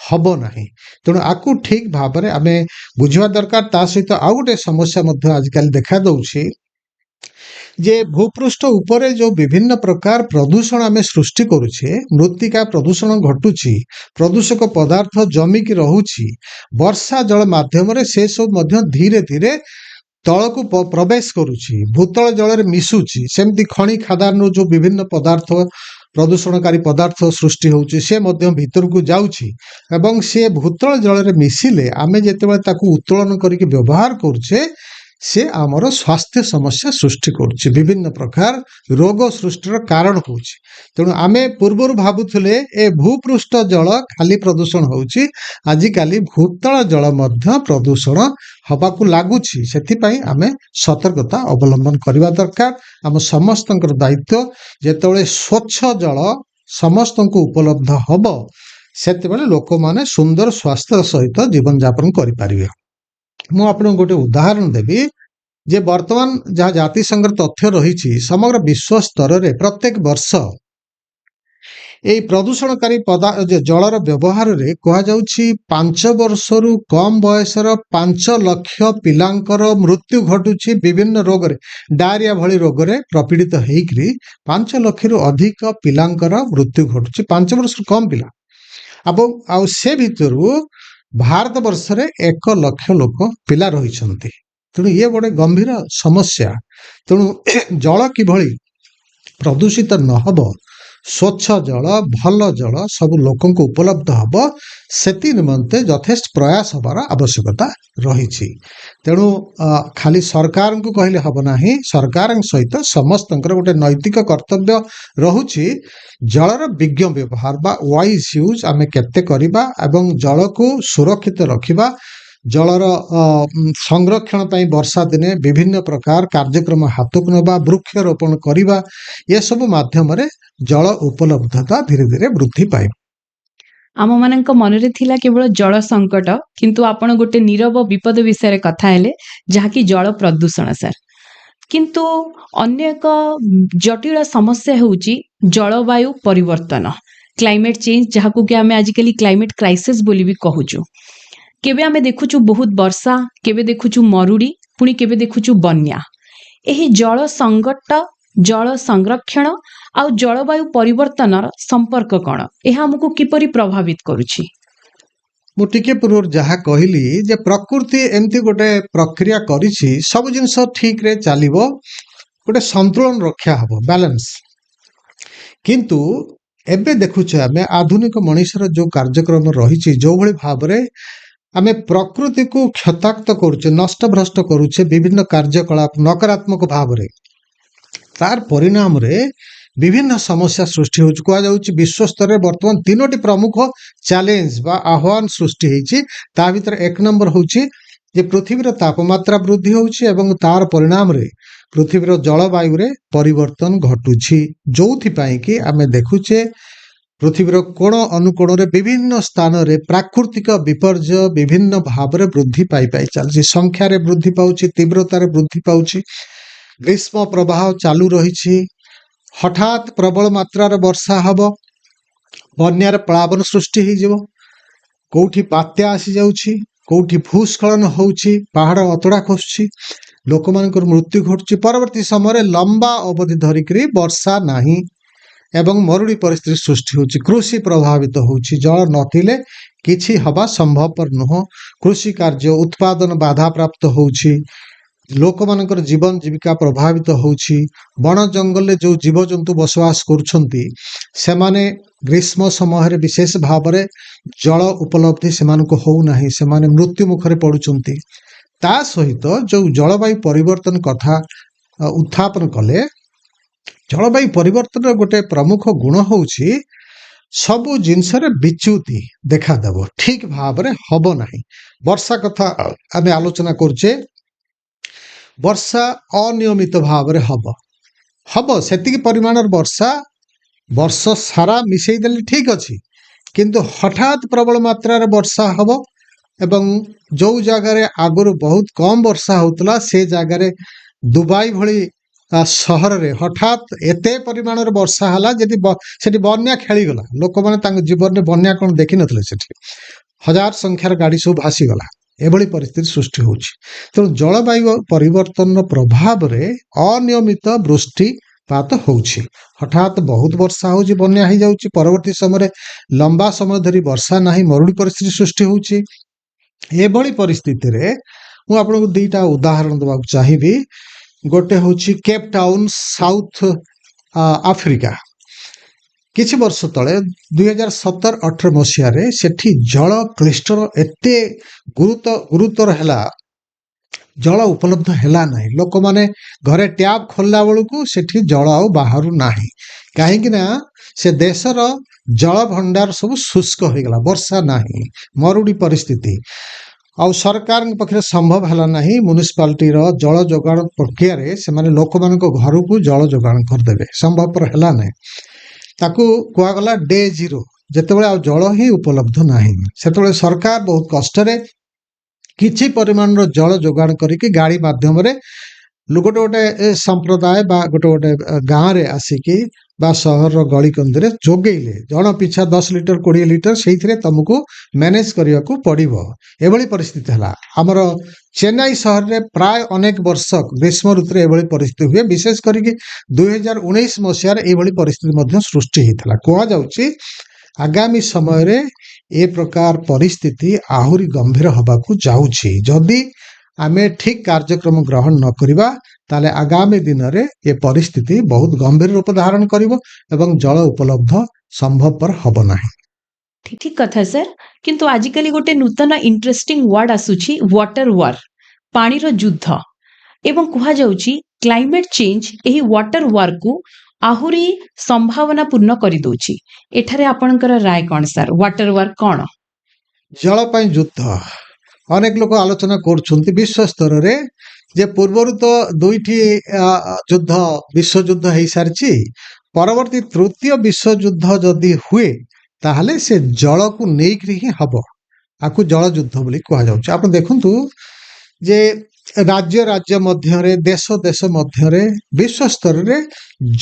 ହବ ନାହିଁ। ତେଣୁ ଆକୁ ଠିକ ଭାବରେ ଆମେ ବୁଝିବା ଦରକାର। ତା ସହିତ ଆଉ ଗୋଟେ ସମସ୍ୟା ମଧ୍ୟ ଆଜିକାଲି ଦେଖା ଦଉଛି, ଯେ ଭୂପୃଷ୍ଠ ଉପରେ ଯୋଉ ବିଭିନ୍ନ ପ୍ରକାର ପ୍ରଦୂଷଣ ଆମେ ସୃଷ୍ଟି କରୁଛେ, ମୃତ୍ତିକା ପ୍ରଦୂଷଣ ଘଟୁଛି, ପ୍ରଦୂଷକ ପଦାର୍ଥ ଜମିକି ରହୁଛି, ବର୍ଷା ଜଳ ମାଧ୍ୟମରେ ସେ ସବୁ ମଧ୍ୟ ଧୀରେ ଧୀରେ ତଳକୁ ପ୍ରବେଶ କରୁଛି, ଭୂତଳ ଜଳରେ ମିଶୁଛି, ସେମିତି ଖଣି ଖାଦାନରୁ ଯୋଉ ବିଭିନ୍ନ ପଦାର୍ଥ ପ୍ରଦୂଷଣକାରୀ ପଦାର୍ଥ ସୃଷ୍ଟି ହେଉଛି ସେ ମଧ୍ୟ ଭିତରକୁ ଯାଉଛି ଏବଂ ସେ ଭୂତଳ ଜଳରେ ମିଶିଲେ ଆମେ ଯେତେବେଳେ ତାକୁ ଉତ୍ତୋଳନ କରିକି ବ୍ୟବହାର କରୁଛେ ସେ ଆମର ସ୍ୱାସ୍ଥ୍ୟ ସମସ୍ୟା ସୃଷ୍ଟି କରୁଛି, ବିଭିନ୍ନ ପ୍ରକାର ରୋଗ ସୃଷ୍ଟିର କାରଣ ହେଉଛି। ତେଣୁ ଆମେ ପୂର୍ବରୁ ଭାବୁଥିଲେ ଏ ଭୂପୃଷ୍ଠ ଜଳ ଖାଲି ପ୍ରଦୂଷଣ ହେଉଛି, ଆଜିକାଲି ଭୂତଳ ଜଳ ମଧ୍ୟ ପ୍ରଦୂଷଣ ହବାକୁ ଲାଗୁଛି। ସେଥିପାଇଁ ଆମେ ସତର୍କତା ଅବଲମ୍ବନ କରିବା ଦରକାର। ଆମ ସମସ୍ତଙ୍କର ଦାୟିତ୍ୱ, ଯେତେବେଳେ ସ୍ୱଚ୍ଛ ଜଳ ସମସ୍ତଙ୍କୁ ଉପଲବ୍ଧ ହବ ସେତେବେଳେ ଲୋକମାନେ ସୁନ୍ଦର ସ୍ୱାସ୍ଥ୍ୟ ସହିତ ଜୀବନଯାପନ କରିପାରିବେ। ମୁଁ ଆପଣଙ୍କୁ ଗୋଟେ ଉଦାହରଣ ଦେବି ଯେ ବର୍ତ୍ତମାନ ଯାହା ଜାତିସଂଘର ତଥ୍ୟ ରହିଛି ସମଗ୍ର ବିଶ୍ୱ ସ୍ତରରେ ପ୍ରତ୍ୟେକ ବର୍ଷ ଏହି ପ୍ରଦୂଷଣକାରୀ ଜଳର ବ୍ୟବହାରରେ କୁହାଯାଉଛି 5 ବର୍ଷରୁ କମ୍ ବୟସର 5 ଲକ୍ଷ ପିଲାଙ୍କର ମୃତ୍ୟୁ ଘଟୁଛି ବିଭିନ୍ନ ରୋଗରେ, ଡାଇରିଆ ଭଳି ରୋଗରେ ପ୍ରପୀଡ଼ିତ ହେଇକରି 5 ଲକ୍ଷରୁ ଅଧିକ ପିଲାଙ୍କର ମୃତ୍ୟୁ ଘଟୁଛି, 5 ବର୍ଷରୁ କମ୍ ପିଲା। ଆଉ ସେ ଭିତରୁ ଭାରତ ବର୍ଷରେ 1 ଲକ୍ଷ ଲୋକ ପିଲା ରହିଛନ୍ତି। ତେଣୁ ଇଏ ଗୋଟେ ଗମ୍ଭୀର ସମସ୍ୟା। ତେଣୁ ଜଳ କିଭଳି ପ୍ରଦୂଷିତ ନହବ, ସ୍ୱଚ୍ଛ ଜଳ, ଭଲ ଜଳ ସବୁ ଲୋକଙ୍କୁ ଉପଲବ୍ଧ ହବ, ସେଥି ନିମନ୍ତେ ଯଥେଷ୍ଟ ପ୍ରୟାସ ହେବାର ଆବଶ୍ୟକତା ରହିଛି। ତେଣୁ ଖାଲି ସରକାରଙ୍କୁ କହିଲେ ହବ ନାହିଁ, ସରକାରଙ୍କ ସହିତ ସମସ୍ତଙ୍କର ଗୋଟେ ନୈତିକ କର୍ତ୍ତବ୍ୟ ରହୁଛି ଜଳର ବିଜ୍ଞ ବ୍ୟବହାର ବା ୱାଇଜ୍ ୟୁଜ୍ ଆମେ କେତେ କରିବା ଏବଂ ଜଳକୁ ସୁରକ୍ଷିତ ରଖିବା। ଜଳର ସଂରକ୍ଷଣ ପାଇଁ ବର୍ଷା ଦିନେ ବିଭିନ୍ନ ପ୍ରକାର କାର୍ଯ୍ୟକ୍ରମ ହାତକୁ ନେବା, ବୃକ୍ଷରୋପଣ କରିବା, ଏସବୁ ମାଧ୍ୟମରେ ଜଳ ଉପଲବ୍ଧତା ଧୀରେ ଧୀରେ ବୃଦ୍ଧି ପାଇବ। ଆମମାନଙ୍କ ମନରେ ଥିଲା କେବଳ ଜଳ ସଙ୍କଟ, କିନ୍ତୁ ଆପଣ ଗୋଟେ ନୀରବ ବିପଦ ବିଷୟରେ କଥା ହେଲେ, ଯାହାକି ଜଳ ପ୍ରଦୂଷଣ ସାର୍। କିନ୍ତୁ ଅନ୍ୟ ଏକ ଜଟିଳ ସମସ୍ୟା ହେଉଛି ଜଳବାୟୁ ପରିବର୍ତ୍ତନ, କ୍ଲାଇମେଟ୍ ଚେଞ୍ଜ, ଯାହାକୁ କି ଆମେ ଆଜିକାଲି କ୍ଲାଇମେଟ୍ କ୍ରାଇସିସ୍ ବୋଲି ବି କହୁଛୁ। କେବେ ଆମେ ଦେଖୁଛୁ ବହୁତ ବର୍ଷା, କେବେ ଦେଖୁଛୁ ମରୁଡ଼ି, ପୁଣି କେବେ ଦେଖୁଛୁ ବନ୍ୟା। ଏହି ଜଳ ସଙ୍କଟ, ଜଳ ସଂରକ୍ଷଣ ଆଉ ଜଳବାୟୁ ପରିବର୍ତ୍ତନର ସମ୍ପର୍କ କ'ଣ? ଏହା ଆମକୁ କିପରି ପ୍ରଭାବିତ କରୁଛି? ମୁଁ ଟିକେ ପୂର୍ବରୁ ଯାହା କହିଲି ଯେ ପ୍ରକୃତି ଏମିତି ଗୋଟେ ପ୍ରକ୍ରିୟା କରିଛି, ସବୁ ଜିନିଷ ଠିକରେ ଚାଲିବ, ଗୋଟେ ସନ୍ତୁଳନ ରକ୍ଷା ହବ, ବାଲାନ୍ସ। କିନ୍ତୁ ଏବେ ଦେଖୁଛୁ ଆମେ ଆଧୁନିକ ମଣିଷର ଯୋଉ କାର୍ଯ୍ୟକ୍ରମ ରହିଛି, ଯୋଉଭଳି ଭାବରେ ଆମେ ପ୍ରକୃତିକୁ କ୍ଷତାକ୍ତ କରୁଛେ, ନଷ୍ଟଭ୍ରଷ୍ଟ କରୁଛେ ବିଭିନ୍ନ କାର୍ଯ୍ୟକଳାପ ନକାରାତ୍ମକ ଭାବରେ, ତାର ପରିଣାମରେ ବିଭିନ୍ନ ସମସ୍ୟା ସୃଷ୍ଟି ହେଉଛି। କୁହାଯାଉଛି ବିଶ୍ୱସ୍ତରରେ ବର୍ତ୍ତମାନ 3ଟି ପ୍ରମୁଖ ଚ୍ୟାଲେଞ୍ଜ ବା ଆହ୍ୱାନ ସୃଷ୍ଟି ହେଇଛି। ତା ଭିତରେ 1 ନମ୍ବର ହେଉଛି ଯେ ପୃଥିବୀର ତାପମାତ୍ରା ବୃଦ୍ଧି ହେଉଛି ଏବଂ ତାର ପରିଣାମରେ ପୃଥିବୀର ଜଳବାୟୁରେ ପରିବର୍ତ୍ତନ ଘଟୁଛି, ଯୋଉଥିପାଇଁ କି ଆମେ ଦେଖୁଛେ ପୃଥିବୀର କୋଣ ଅନୁକୋଣରେ ବିଭିନ୍ନ ସ୍ଥାନରେ ପ୍ରାକୃତିକ ବିପର୍ଯ୍ୟୟ ବିଭିନ୍ନ ଭାବରେ ବୃଦ୍ଧି ପାଇ ଚାଲିଛି, ସଂଖ୍ୟାରେ ବୃଦ୍ଧି ପାଉଛି, ତୀବ୍ରତାରେ ବୃଦ୍ଧି ପାଉଛି, ଗ୍ରୀଷ୍ମ ପ୍ରବାହ ଚାଲୁ ରହିଛି, ହଠାତ୍ ପ୍ରବଳ ମାତ୍ରାର ବର୍ଷା ହବ, ବନ୍ୟାର ପ୍ଳାବନ ସୃଷ୍ଟି ହେଇଯିବ, କୋଉଠି ବାତ୍ୟା ଆସିଯାଉଛି, କୋଉଠି ଭୂସ୍ଖଳନ ହଉଛି, ପାହାଡ଼ ଅତଡ଼ା ଖସୁଛି, ଲୋକମାନଙ୍କର ମୃତ୍ୟୁ ଘଟୁଛି। ପରବର୍ତ୍ତୀ ସମୟରେ ଲମ୍ବା ଅବଧି ଧରିକିରି ବର୍ଷା ନାହିଁ ଏବଂ ମରୁଡ଼ି ପରିସ୍ଥିତି ସୃଷ୍ଟି ହେଉଛି, କୃଷି ପ୍ରଭାବିତ ହେଉଛି, ଜଳ ନଥିଲେ କିଛି ହବା ସମ୍ଭବପର ନୁହଁ, କୃଷି କାର୍ଯ୍ୟ ଉତ୍ପାଦନ ବାଧାପ୍ରାପ୍ତ ହେଉଛି, ଲୋକମାନଙ୍କର ଜୀବନ ଜୀବିକା ପ୍ରଭାବିତ ହେଉଛି, ବଣ ଜଙ୍ଗଲରେ ଯୋଉ ଜୀବଜନ୍ତୁ ବସବାସ କରୁଛନ୍ତି ସେମାନେ ଗ୍ରୀଷ୍ମ ସମୟରେ ବିଶେଷ ଭାବରେ ଜଳ ଉପଲବ୍ଧି ସେମାନଙ୍କୁ ହଉନାହିଁ, ସେମାନେ ମୃତ୍ୟୁ ମୁଖରେ ପଡୁଛନ୍ତି। ତା ସହିତ ଯୋଉ ଜଳବାୟୁ ପରିବର୍ତ୍ତନ କଥା ଉତ୍ଥାପନ କଲେ, ଜଳବାୟୁ ପରିବର୍ତ୍ତନର ଗୋଟେ ପ୍ରମୁଖ ଗୁଣ ହେଉଛି ସବୁ ଜିନିଷରେ ବିଚ୍ୟୁତି ଦେଖାଦେବ, ଠିକ ଭାବରେ ହବ ନାହିଁ। ବର୍ଷା କଥା ଆମେ ଆଲୋଚନା କରୁଛେ, ବର୍ଷା ଅନିୟମିତ ଭାବରେ ହବ ସେତିକି ପରିମାଣର ବର୍ଷା ବର୍ଷ ସାରା ମିଶେଇ ଦେଲେ ଠିକ ଅଛି, କିନ୍ତୁ ହଠାତ୍ ପ୍ରବଳ ମାତ୍ରାରେ ବର୍ଷା ହବ ଏବଂ ଯୋଉ ଜାଗାରେ ଆଗରୁ ବହୁତ କମ ବର୍ଷା ହଉଥିଲା ସେ ଜାଗାରେ ଦୁବାଇ ଭଳି ସହରରେ ହଠାତ୍ ଏତେ ପରିମାଣର ବର୍ଷା ହେଲା ଯଦି ସେଠି ବନ୍ୟା ଖେଳିଗଲା, ଲୋକମାନେ ତାଙ୍କ ଜୀବନରେ ବନ୍ୟା କ'ଣ ଦେଖିନଥିଲେ, ସେଠି 1000 ସଂଖ୍ୟାର ଗାଡି ସବୁ ଭାସିଗଲା, ଏଭଳି ପରିସ୍ଥିତି ସୃଷ୍ଟି ହେଉଛି। ତେଣୁ ଜଳବାୟୁ ପରିବର୍ତ୍ତନର ପ୍ରଭାବରେ ଅନିୟମିତ ବୃଷ୍ଟିପାତ ହେଉଛି, ହଠାତ୍ ବହୁତ ବର୍ଷା ହେଉଛି, ବନ୍ୟା ହେଇଯାଉଛି, ପରବର୍ତ୍ତୀ ସମୟରେ ଲମ୍ବା ସମୟ ଧରି ବର୍ଷା ନାହିଁ, ମରୁଡ଼ି ପରିସ୍ଥିତି ସୃଷ୍ଟି ହେଉଛି। ଏଭଳି ପରିସ୍ଥିତିରେ ମୁଁ ଆପଣଙ୍କୁ ଦୁଇଟା ଉଦାହରଣ ଦେବାକୁ ଚାହିଁବି। ଗୋଟେ ହେଉଛି କେପ୍ ଟାଉନ୍, ସାଉଥ ଆଫ୍ରିକା। କିଛି ବର୍ଷ ତଳେ 2017-18 ମସିହାରେ ସେଠି ଜଳ କ୍ଲିଷ୍ଟର ଏତେ ଗୁରୁତର ହେଲା, ଜଳ ଉପଲବ୍ଧ ହେଲା ନାହିଁ। ଲୋକମାନେ ଘରେ ଟ୍ୟାପ୍ ଖୋଲିଲା ବେଳକୁ ସେଠି ଜଳ ଆଉ ବାହାରୁ ନାହିଁ। କାହିଁକି ନା ସେ ଦେଶର ଜଳ ଭଣ୍ଡାର ସବୁ ଶୁଷ୍କ ହୋଇଗଲା, ବର୍ଷା ନାହିଁ, ମରୁଡ଼ି ପରିସ୍ଥିତି। ଆଉ ସରକାରଙ୍କ ପାଖରେ ସମ୍ଭବ ହେଲା ନାହିଁ ମ୍ୟୁନିସିପାଲିଟିର ଜଳ ଯୋଗାଣ ପ୍ରକ୍ରିୟାରେ ସେମାନେ ଲୋକମାନଙ୍କ ଘରକୁ ଜଳ ଯୋଗାଣ କରିଦେବେ, ସମ୍ଭବପର ହେଲା ନାହିଁ। ତାକୁ କୁହାଗଲା ଡେ ଜିରୋ, ଯେତେବେଳେ ଆଉ ଜଳ ହିଁ ଉପଲବ୍ଧ ନାହିଁ। ସେତେବେଳେ ସରକାର ବହୁତ କଷ୍ଟରେ କିଛି ପରିମାଣର ଜଳ ଯୋଗାଣ କରିକି ଗାଡ଼ି ମାଧ୍ୟମରେ ଗୋଟେ ସମ୍ପ୍ରଦାୟ ବା ଗୋଟେ ଗାଁରେ ଆସିକି ବା ସହରର ଗଳିକନ୍ଦିରେ ଯୋଗେଇଲେ। ଜଣ ପିଛା 10 ଲିଟର 20 ଲିଟର ସେଇଥିରେ ତମକୁ ମ୍ୟାନେଜ କରିବାକୁ ପଡ଼ିବ, ଏଭଳି ପରିସ୍ଥିତି ହେଲା। ଆମର ଚେନ୍ନାଇ ସହରରେ ପ୍ରାୟ ଅନେକ ବର୍ଷ ଗ୍ରୀଷ୍ମ ଋତୁରେ ଏଭଳି ପରିସ୍ଥିତି ହୁଏ। ବିଶେଷ କରିକି 2019 ମସିହାରେ ଏଭଳି ପରିସ୍ଥିତି ମଧ୍ୟ ସୃଷ୍ଟି ହେଇଥିଲା। କୁହାଯାଉଛି ଆଗାମୀ ସମୟରେ ଏ ପ୍ରକାର ପରିସ୍ଥିତି ଆହୁରି ଗମ୍ଭୀର ହେବାକୁ ଯାଉଛି। ଯଦି ଆମେ ଠିକ୍ କାର୍ଯ୍ୟକ୍ରମ ଗ୍ରହଣ ନ କରିବା ତାହେଲେ ଆଗାମୀ ଦିନରେ ଏ ପରିସ୍ଥିତି ବହୁତ ଗମ୍ଭୀର ରୂପ ଧାରଣ କରିବ ଏବଂ ଜଳ ଉପଲବ୍ଧ ସମ୍ଭବପର ହେବ ନାହିଁ। ଠିକ୍ କଥା ସାର୍। କିନ୍ତୁ ଆଜିକାଲି ଗୋଟେ ନୂତନ ଇଣ୍ଟରେଷ୍ଟିଂ ୱାର୍ଡ ଆସୁଛି, ୱାଟର ୱାର, ପାଣିର ଯୁଦ୍ଧ। ଏବଂ କୁହାଯାଉଛି କ୍ଲାଇମେଟ ଚେଞ୍ଜ ଏହି ୱାଟର ୱାରକୁ ଆହୁରି ସମ୍ଭାବନାପୂର୍ଣ୍ଣ କରିଦେଉଛି। ଏଠାରେ ଆପଣଙ୍କର ରାୟ କ'ଣ ସାର୍? ୱାଟର ୱାର କ'ଣ? ଜଳ ପାଇଁ ଯୁଦ୍ଧ ଅନେକ ଲୋକ ଆଲୋଚନା କରୁଛନ୍ତି ବିଶ୍ୱ ସ୍ତରରେ, ଯେ ପୂର୍ବରୁ ତ 2ଟି ଯୁଦ୍ଧ, ବିଶ୍ୱଯୁଦ୍ଧ ହେଇସାରିଛି। ପରବର୍ତ୍ତୀ ତୃତୀୟ ବିଶ୍ୱଯୁଦ୍ଧ ଯଦି ହୁଏ ତାହେଲେ ସେ ଜଳକୁ ନେଇକରି ହିଁ ହବ। ଆକୁ ଜଳ ଯୁଦ୍ଧ ବୋଲି କୁହାଯାଉଛି। ଆପଣ ଦେଖନ୍ତୁ ଯେ ରାଜ୍ୟ ମଧ୍ୟରେ, ଦେଶ ମଧ୍ୟରେ, ବିଶ୍ୱ ସ୍ତରରେ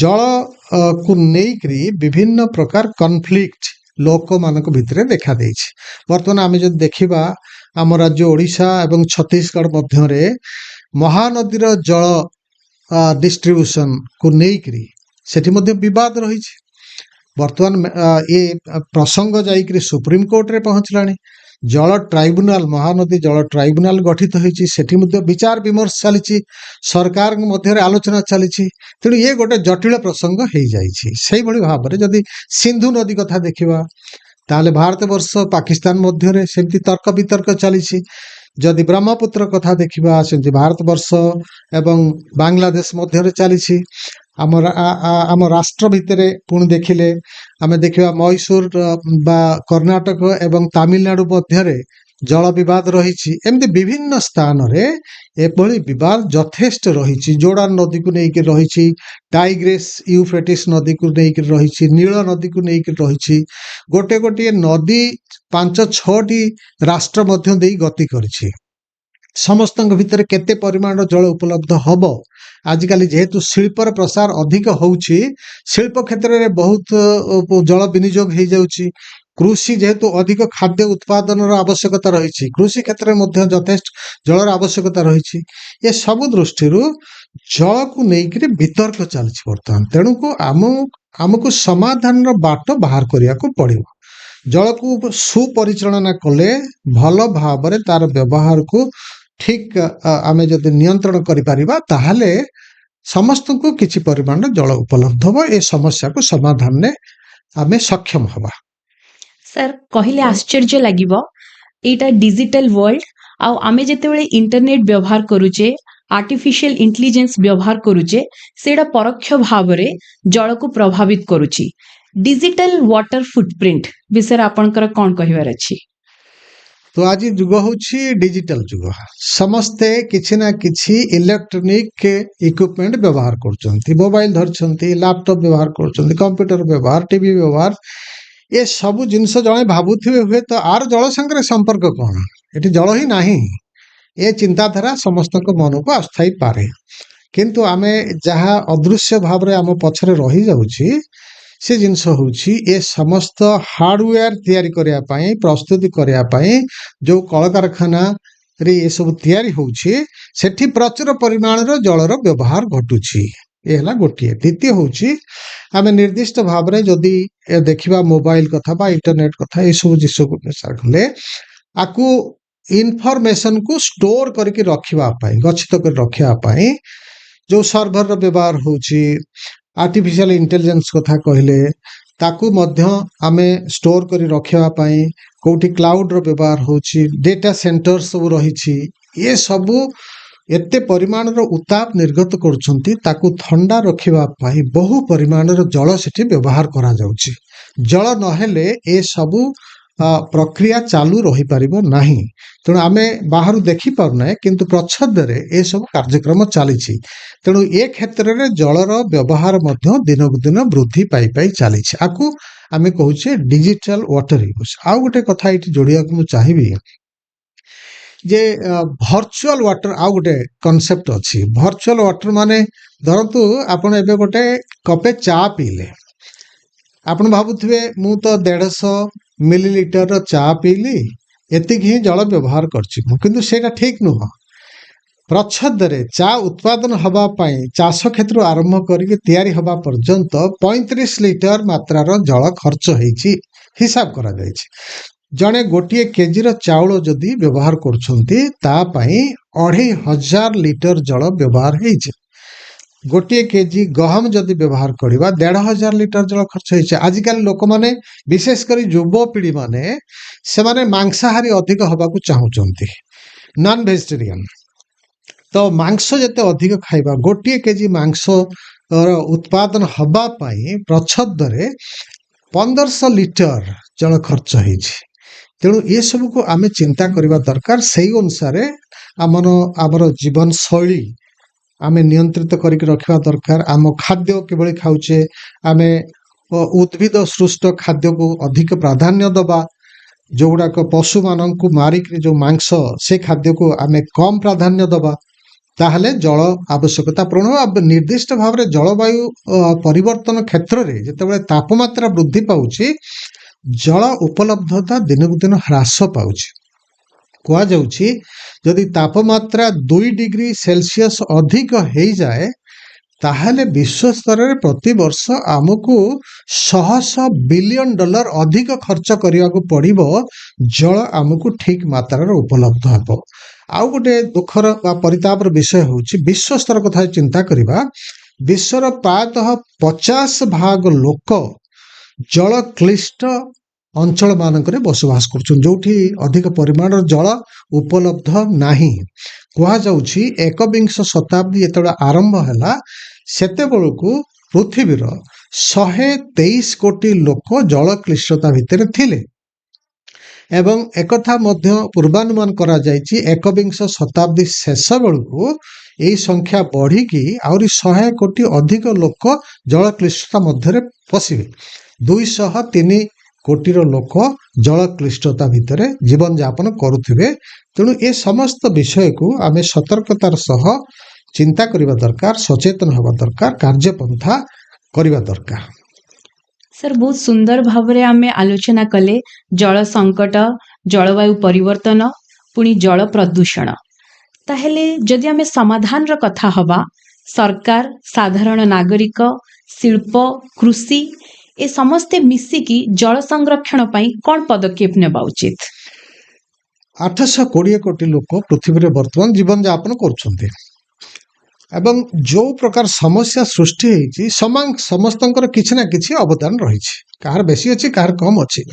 ଜଳକୁ ନେଇକରି ବିଭିନ୍ନ ପ୍ରକାର କନଫ୍ଲିକ୍ଟ ଲୋକମାନଙ୍କ ଭିତରେ ଦେଖାଦେଇଛି। ବର୍ତ୍ତମାନ ଆମେ ଯଦି ଦେଖିବା ଆମ ରାଜ୍ୟ ଓଡ଼ିଶା ଏବଂ ଛତିଶଗଡ଼ ମଧ୍ୟରେ ମହାନଦୀର ଜଳ ଡିଷ୍ଟ୍ରିବ୍ୟୁସନକୁ ନେଇକରି ସେଠି ମଧ୍ୟ ବିବାଦ ରହିଛି। ବର୍ତ୍ତମାନ ଏ ପ୍ରସଙ୍ଗ ଯାଇକରି ସୁପ୍ରିମକୋର୍ଟରେ ପହଞ୍ଚିଲାଣି। ଜଳ ଟ୍ରାଇବୁନାଲ, ମହାନଦୀ ଜଳ ଟ୍ରାଇବୁନାଲ ଗଠିତ ହୋଇଛି। ସେଠି ମଧ୍ୟ ବିଚାର ବିମର୍ଶ ଚାଲିଛି, ସରକାରଙ୍କ ମଧ୍ୟରେ ଆଲୋଚନା ଚାଲିଛି। ତେଣୁ ଏ ଗୋଟେ ଜଟିଳ ପ୍ରସଙ୍ଗ ହେଇଯାଇଛି। ସେଇଭଳି ଭାବରେ ଯଦି ସିନ୍ଧୁ ନଦୀ କଥା ଦେଖିବା ତାହେଲେ ଭାରତବର୍ଷ ପାକିସ୍ତାନ ମଧ୍ୟରେ ସେମିତି ତର୍କ ବିତର୍କ ଚାଲିଛି। ଯଦି ବ୍ରହ୍ମପୁତ୍ର କଥା ଦେଖିବା ସେମିତି ଭାରତବର୍ଷ ଏବଂ ବାଂଲାଦେଶ ମଧ୍ୟରେ ଚାଲିଛି। ଆମ ରାଷ୍ଟ୍ର ଭିତରେ ପୁଣି ଦେଖିଲେ ଆମେ ଦେଖିବା ମହୀଶୂର ବା କର୍ଣ୍ଣାଟକ ଏବଂ ତାମିଲନାଡୁ ମଧ୍ୟରେ ଜଳ ବିବାଦ ରହିଛି। ଏମିତି ବିଭିନ୍ନ ସ୍ଥାନରେ ଏଭଳି ବିବାଦ ଯଥେଷ୍ଟ ରହିଛି। ଯୋର୍ଡାନ ନଦୀକୁ ନେଇକି ରହିଛି, ଟାଇଗ୍ରେସ୍ ୟୁଫ୍ରେଟିସ୍ ନଦୀକୁ ନେଇକି ରହିଛି, ନୀଳ ନଦୀକୁ ନେଇକି ରହିଛି। ଗୋଟିଏ ନଦୀ 5-6ଟି ରାଷ୍ଟ୍ର ମଧ୍ୟ ଦେଇ ଗତି କରିଛି। ସମସ୍ତଙ୍କ ଭିତରେ କେତେ ପରିମାଣର ଜଳ ଉପଲବ୍ଧ ହବ? ଆଜିକାଲି ଯେହେତୁ ଶିଳ୍ପର ପ୍ରସାର ଅଧିକ ହେଉଛି, ଶିଳ୍ପ କ୍ଷେତ୍ରରେ ବହୁତ ଜଳ ବିନିଯୋଗ ହେଇଯାଉଛି। କୃଷି ଯେହେତୁ ଅଧିକ ଖାଦ୍ୟ ଉତ୍ପାଦନର ଆବଶ୍ୟକତା ରହିଛି, କୃଷି କ୍ଷେତ୍ରରେ ମଧ୍ୟ ଯଥେଷ୍ଟ ଜଳର ଆବଶ୍ୟକତା ରହିଛି। ଏସବୁ ଦୃଷ୍ଟିରୁ ଜଳକୁ ନେଇକରି ବିତର୍କ ଚାଲିଛି ବର୍ତ୍ତମାନ। ତେଣୁକୁ ଆମକୁ ସମାଧାନର ବାଟ ବାହାର କରିବାକୁ ପଡ଼ିବ। ଜଳକୁ ସୁପରିଚାଳନା କଲେ, ଭଲ ଭାବରେ ତାର ବ୍ୟବହାରକୁ ଠିକ୍ ଆମେ ଯଦି ନିୟନ୍ତ୍ରଣ କରିପାରିବା ତାହେଲେ ସମସ୍ତଙ୍କୁ କିଛି ପରିମାଣର ଜଳ ଉପଲବ୍ଧ ହେବ। ଏ ସମସ୍ୟାକୁ ସମାଧାନରେ ଆମେ ସକ୍ଷମ ହେବା। ସାର୍ କହିଲେ ଆଶ୍ଚର୍ଯ୍ୟ ଲାଗିବ, ଏଇଟା ଡିଜିଟାଲ ୱାର୍ଲଡ, ଆଉ ଆମେ ଯେତେବେଳେ ଇଣ୍ଟରନେଟ ବ୍ୟବହାର କରୁଛେ, ଆର୍ଟିଫିशियल इंटेलिजेंस ବ୍ୟବହାର କରୁଛେ, ସେଇଟା ପରୋକ୍ଷ ଭାବରେ ଜଳକୁ ପ୍ରଭାବିତ କରୁଛି। ଡିଜିଟାଲ ୱାଟର ଫୁଟପ୍ରିଣ୍ଟ ବିଷୟରେ ଆପଣଙ୍କର କ'ଣ କହିବାର ଅଛି? ତ ଆଜି ଯୁଗ ହେଉଛି ଡିଜିଟାଲ ଯୁଗ। ସମସ୍ତେ କିଛି ନା କିଛି ଇଲେକ୍ଟ୍ରୋନିକ ଇକ୍ୟୁପମେଣ୍ଟ ବ୍ୟବହାର କରୁଛନ୍ତି। ମୋବାଇଲ ଧରିଛନ୍ତି, ଲ୍ୟାପଟପ୍ ବ୍ୟବହାର କରୁଛନ୍ତି, କମ୍ପ୍ୟୁଟର ବ୍ୟବହାର, ଟିଭି ବ୍ୟବହାର। ଏ ସବୁ ଜିନିଷ ଜଣେ ଭାବୁଥିବେ ହୁଏତ ଆର ଜଳ ସାଙ୍ଗରେ ସମ୍ପର୍କ କ'ଣ, ଏଠି ଜଳ ହିଁ ନାହିଁ, ଏ ଚିନ୍ତାଧାରା ସମସ୍ତଙ୍କ ମନକୁ ଆସୁଥାଇପାରେ। କିନ୍ତୁ ଆମେ ଯାହା ଅଦୃଶ୍ୟ ଭାବରେ ଆମ ପଛରେ ରହିଯାଉଛି ସେ ଜିନିଷ ହେଉଛି ଏ ସମସ୍ତ ହାର୍ଡୱେୟାର ତିଆରି କରିବା ପାଇଁ, ପ୍ରସ୍ତୁତି କରିବା ପାଇଁ ଯେଉଁ କଳକାରଖାନାରେ ଏସବୁ ତିଆରି ହେଉଛି ସେଠି ପ୍ରଚୁର ପରିମାଣର ଜଳର ବ୍ୟବହାର ଘଟୁଛି। ଏ ହେଲା ଗୋଟିଏ। ଦ୍ୱିତୀୟ ହେଉଛି ଆମେ ନିର୍ଦ୍ଦିଷ୍ଟ ଭାବରେ ଯଦି ଦେଖିବା ମୋବାଇଲ କଥା ବା ଇଣ୍ଟରନେଟ କଥା, ଏସବୁ ଜିନିଷକୁ ବିଚାର କଲେ ଆକୁ इनफॉरमेशन को स्टोर करके रखिबा पाई गच्छित कर रखिबा पाई जो सर्भर रो व्यवहार होची आर्टिफिशियल इंटेलिजेंस कथा कहले ताकू मध्य आमे स्टोर करी रखिबा पाई कोठी क्लाउड रो व्यवहार होची डेटा सेंटर सब रहिछि ये सबु एते परिमाण रो उताप निर्गत करछंती ताकू ठंडा रखिबा पाई बहु परिमाण रो जल सेठी व्यवहार करा जाउछि जल नहेले ए सबु प्रक्रिया चालू रही पारिबो नाही तेणु आमे बाहरु देखि पारना किंतु प्रच्छदरे ए सब कार्यक्रम चलीछि तेणु ए क्षेत्र रे जलर व्यवहार मध्य दिन को दिन वृद्धि पाई पाई चलीछि आकु आमे कहूचे डिजिटल वाटर यूज आउ गोटे कथा इति जोड़िया को चाहिबी जे वर्चुअल वाटर आउ गोटे कॉन्सेप्ट अछि वर्चुअल वाटर माने धरतु आपण एबे गोटे कपे चा पीले आपण भाबुथिबे मु तो 150 मिलीलीटर रो चा पीली एतिक ही जल व्यवहार करछि किंतु सेटा ठीक नुह प्रच्छदरे चा उत्पादन हवा पाई चाष क्षेत्र आरंभ करके तैयारी हवा पर्यंत 35 लीटर मात्रार जल खर्च होईछि हिसाब करा जायछि जने गोटे केजी रो चाउल जदि व्यवहार करछंती ता पाई 2500 लीटर जल व्यवहार होईछि गोटे केजी गहम जदि व्यवहार करबा 1500 लीटर जल खर्च होईछि आजिकल लोक माने विशेष करी युवा पीढ़ी माने से माने मांसाहारी अधिक हवा को चाहुचंती नॉन वेजिटेरियन तो मांस जते अधिक खाइबा गोटे केजी मांस उत्पादन हवा पाई प्रच्छदरे 1500 लीटर जल खर्च होईछि तेणु ये सब को आमे चिंता करबा दरकार सही अनुसार आमर जीवन शैली आमे नियंत्रित करके रखा दरकार आम खाद्य किभली खाउचे आमे उद्भिद सृष्ट खाद्य को अधिक प्राधान्य दबा जोगुड़ाक पशु मानक मारिक जो मांस से खाद्य को आमे कम प्राधान्य दबा ताहले जल आवश्यकता पूर्ण निर्दिष्ट भाव में जलवायु परिवर्तन क्षेत्र में जितेबाला तापमात्रा वृद्धि पाउछि जल उपलब्धता दिन को दिन ह्रास पाउछि कह जाउछि यदि तापमात्रा 2 डिग्री सेल्सियस अधिक हो जाए ताहले विश्व स्तर में प्रति वर्ष आमको $100 बिलियन अधिक खर्च करने को पड़िबो जल आमको ठीक मात्रार उपलब्ध हेबो आउ गोटे दुखर परितापर विषय होछि विश्व स्तर कथा चिंता करिबा विश्वर प्रायतः 50% लोक जल क्लिष्ट अंचल मानक बसवास कर जोठी अधिक परिमाण जल उपलब्ध नाही कह जाउछि 21 शताब्दी जेतबे आरंभ हैला सेते बेलकु पृथ्वीर 123 कोटी लोक जल क्लिष्टता भितर थिले एवं एकथा मध्य पूर्वानुमान करा जायछि 21 शताब्दी शेष बेलकु यही संख्या बढ़ी कि आउरी 100 कोटी अधिक लोक जल क्लिष्टता मध्य पशिबे 203 कोटीर लोक जल क्लिष्टता भितर जीवन यापन करुथिबे तेणु ए समस्त विषय को आमे सतर्कतार सह चिंता करिबा दरकार सचेतन होबा दरकार कार्यपंथा करिबा दरकार सर बहुत सुंदर भावरे आमे आलोचना कले जल संकट जलवायु परिवर्तन पुणी जल प्रदूषण ताहेले जदि आमे समाधान र कथा हवा सरकार साधारण नागरिक शिल्प कृषि ए समस्ते मिसिकी जल संरक्षण पाई कौन पदक्षेप नेबा उचित 820 कोटी लोक पृथ्वी रे वर्तमान जीवन यापन करछन्ते एवं जो प्रकार समस्या सृष्टि होईछि समस्तंकर किछि ना किछि अवदान रहिछि कार बेसी अछि कार कम अछि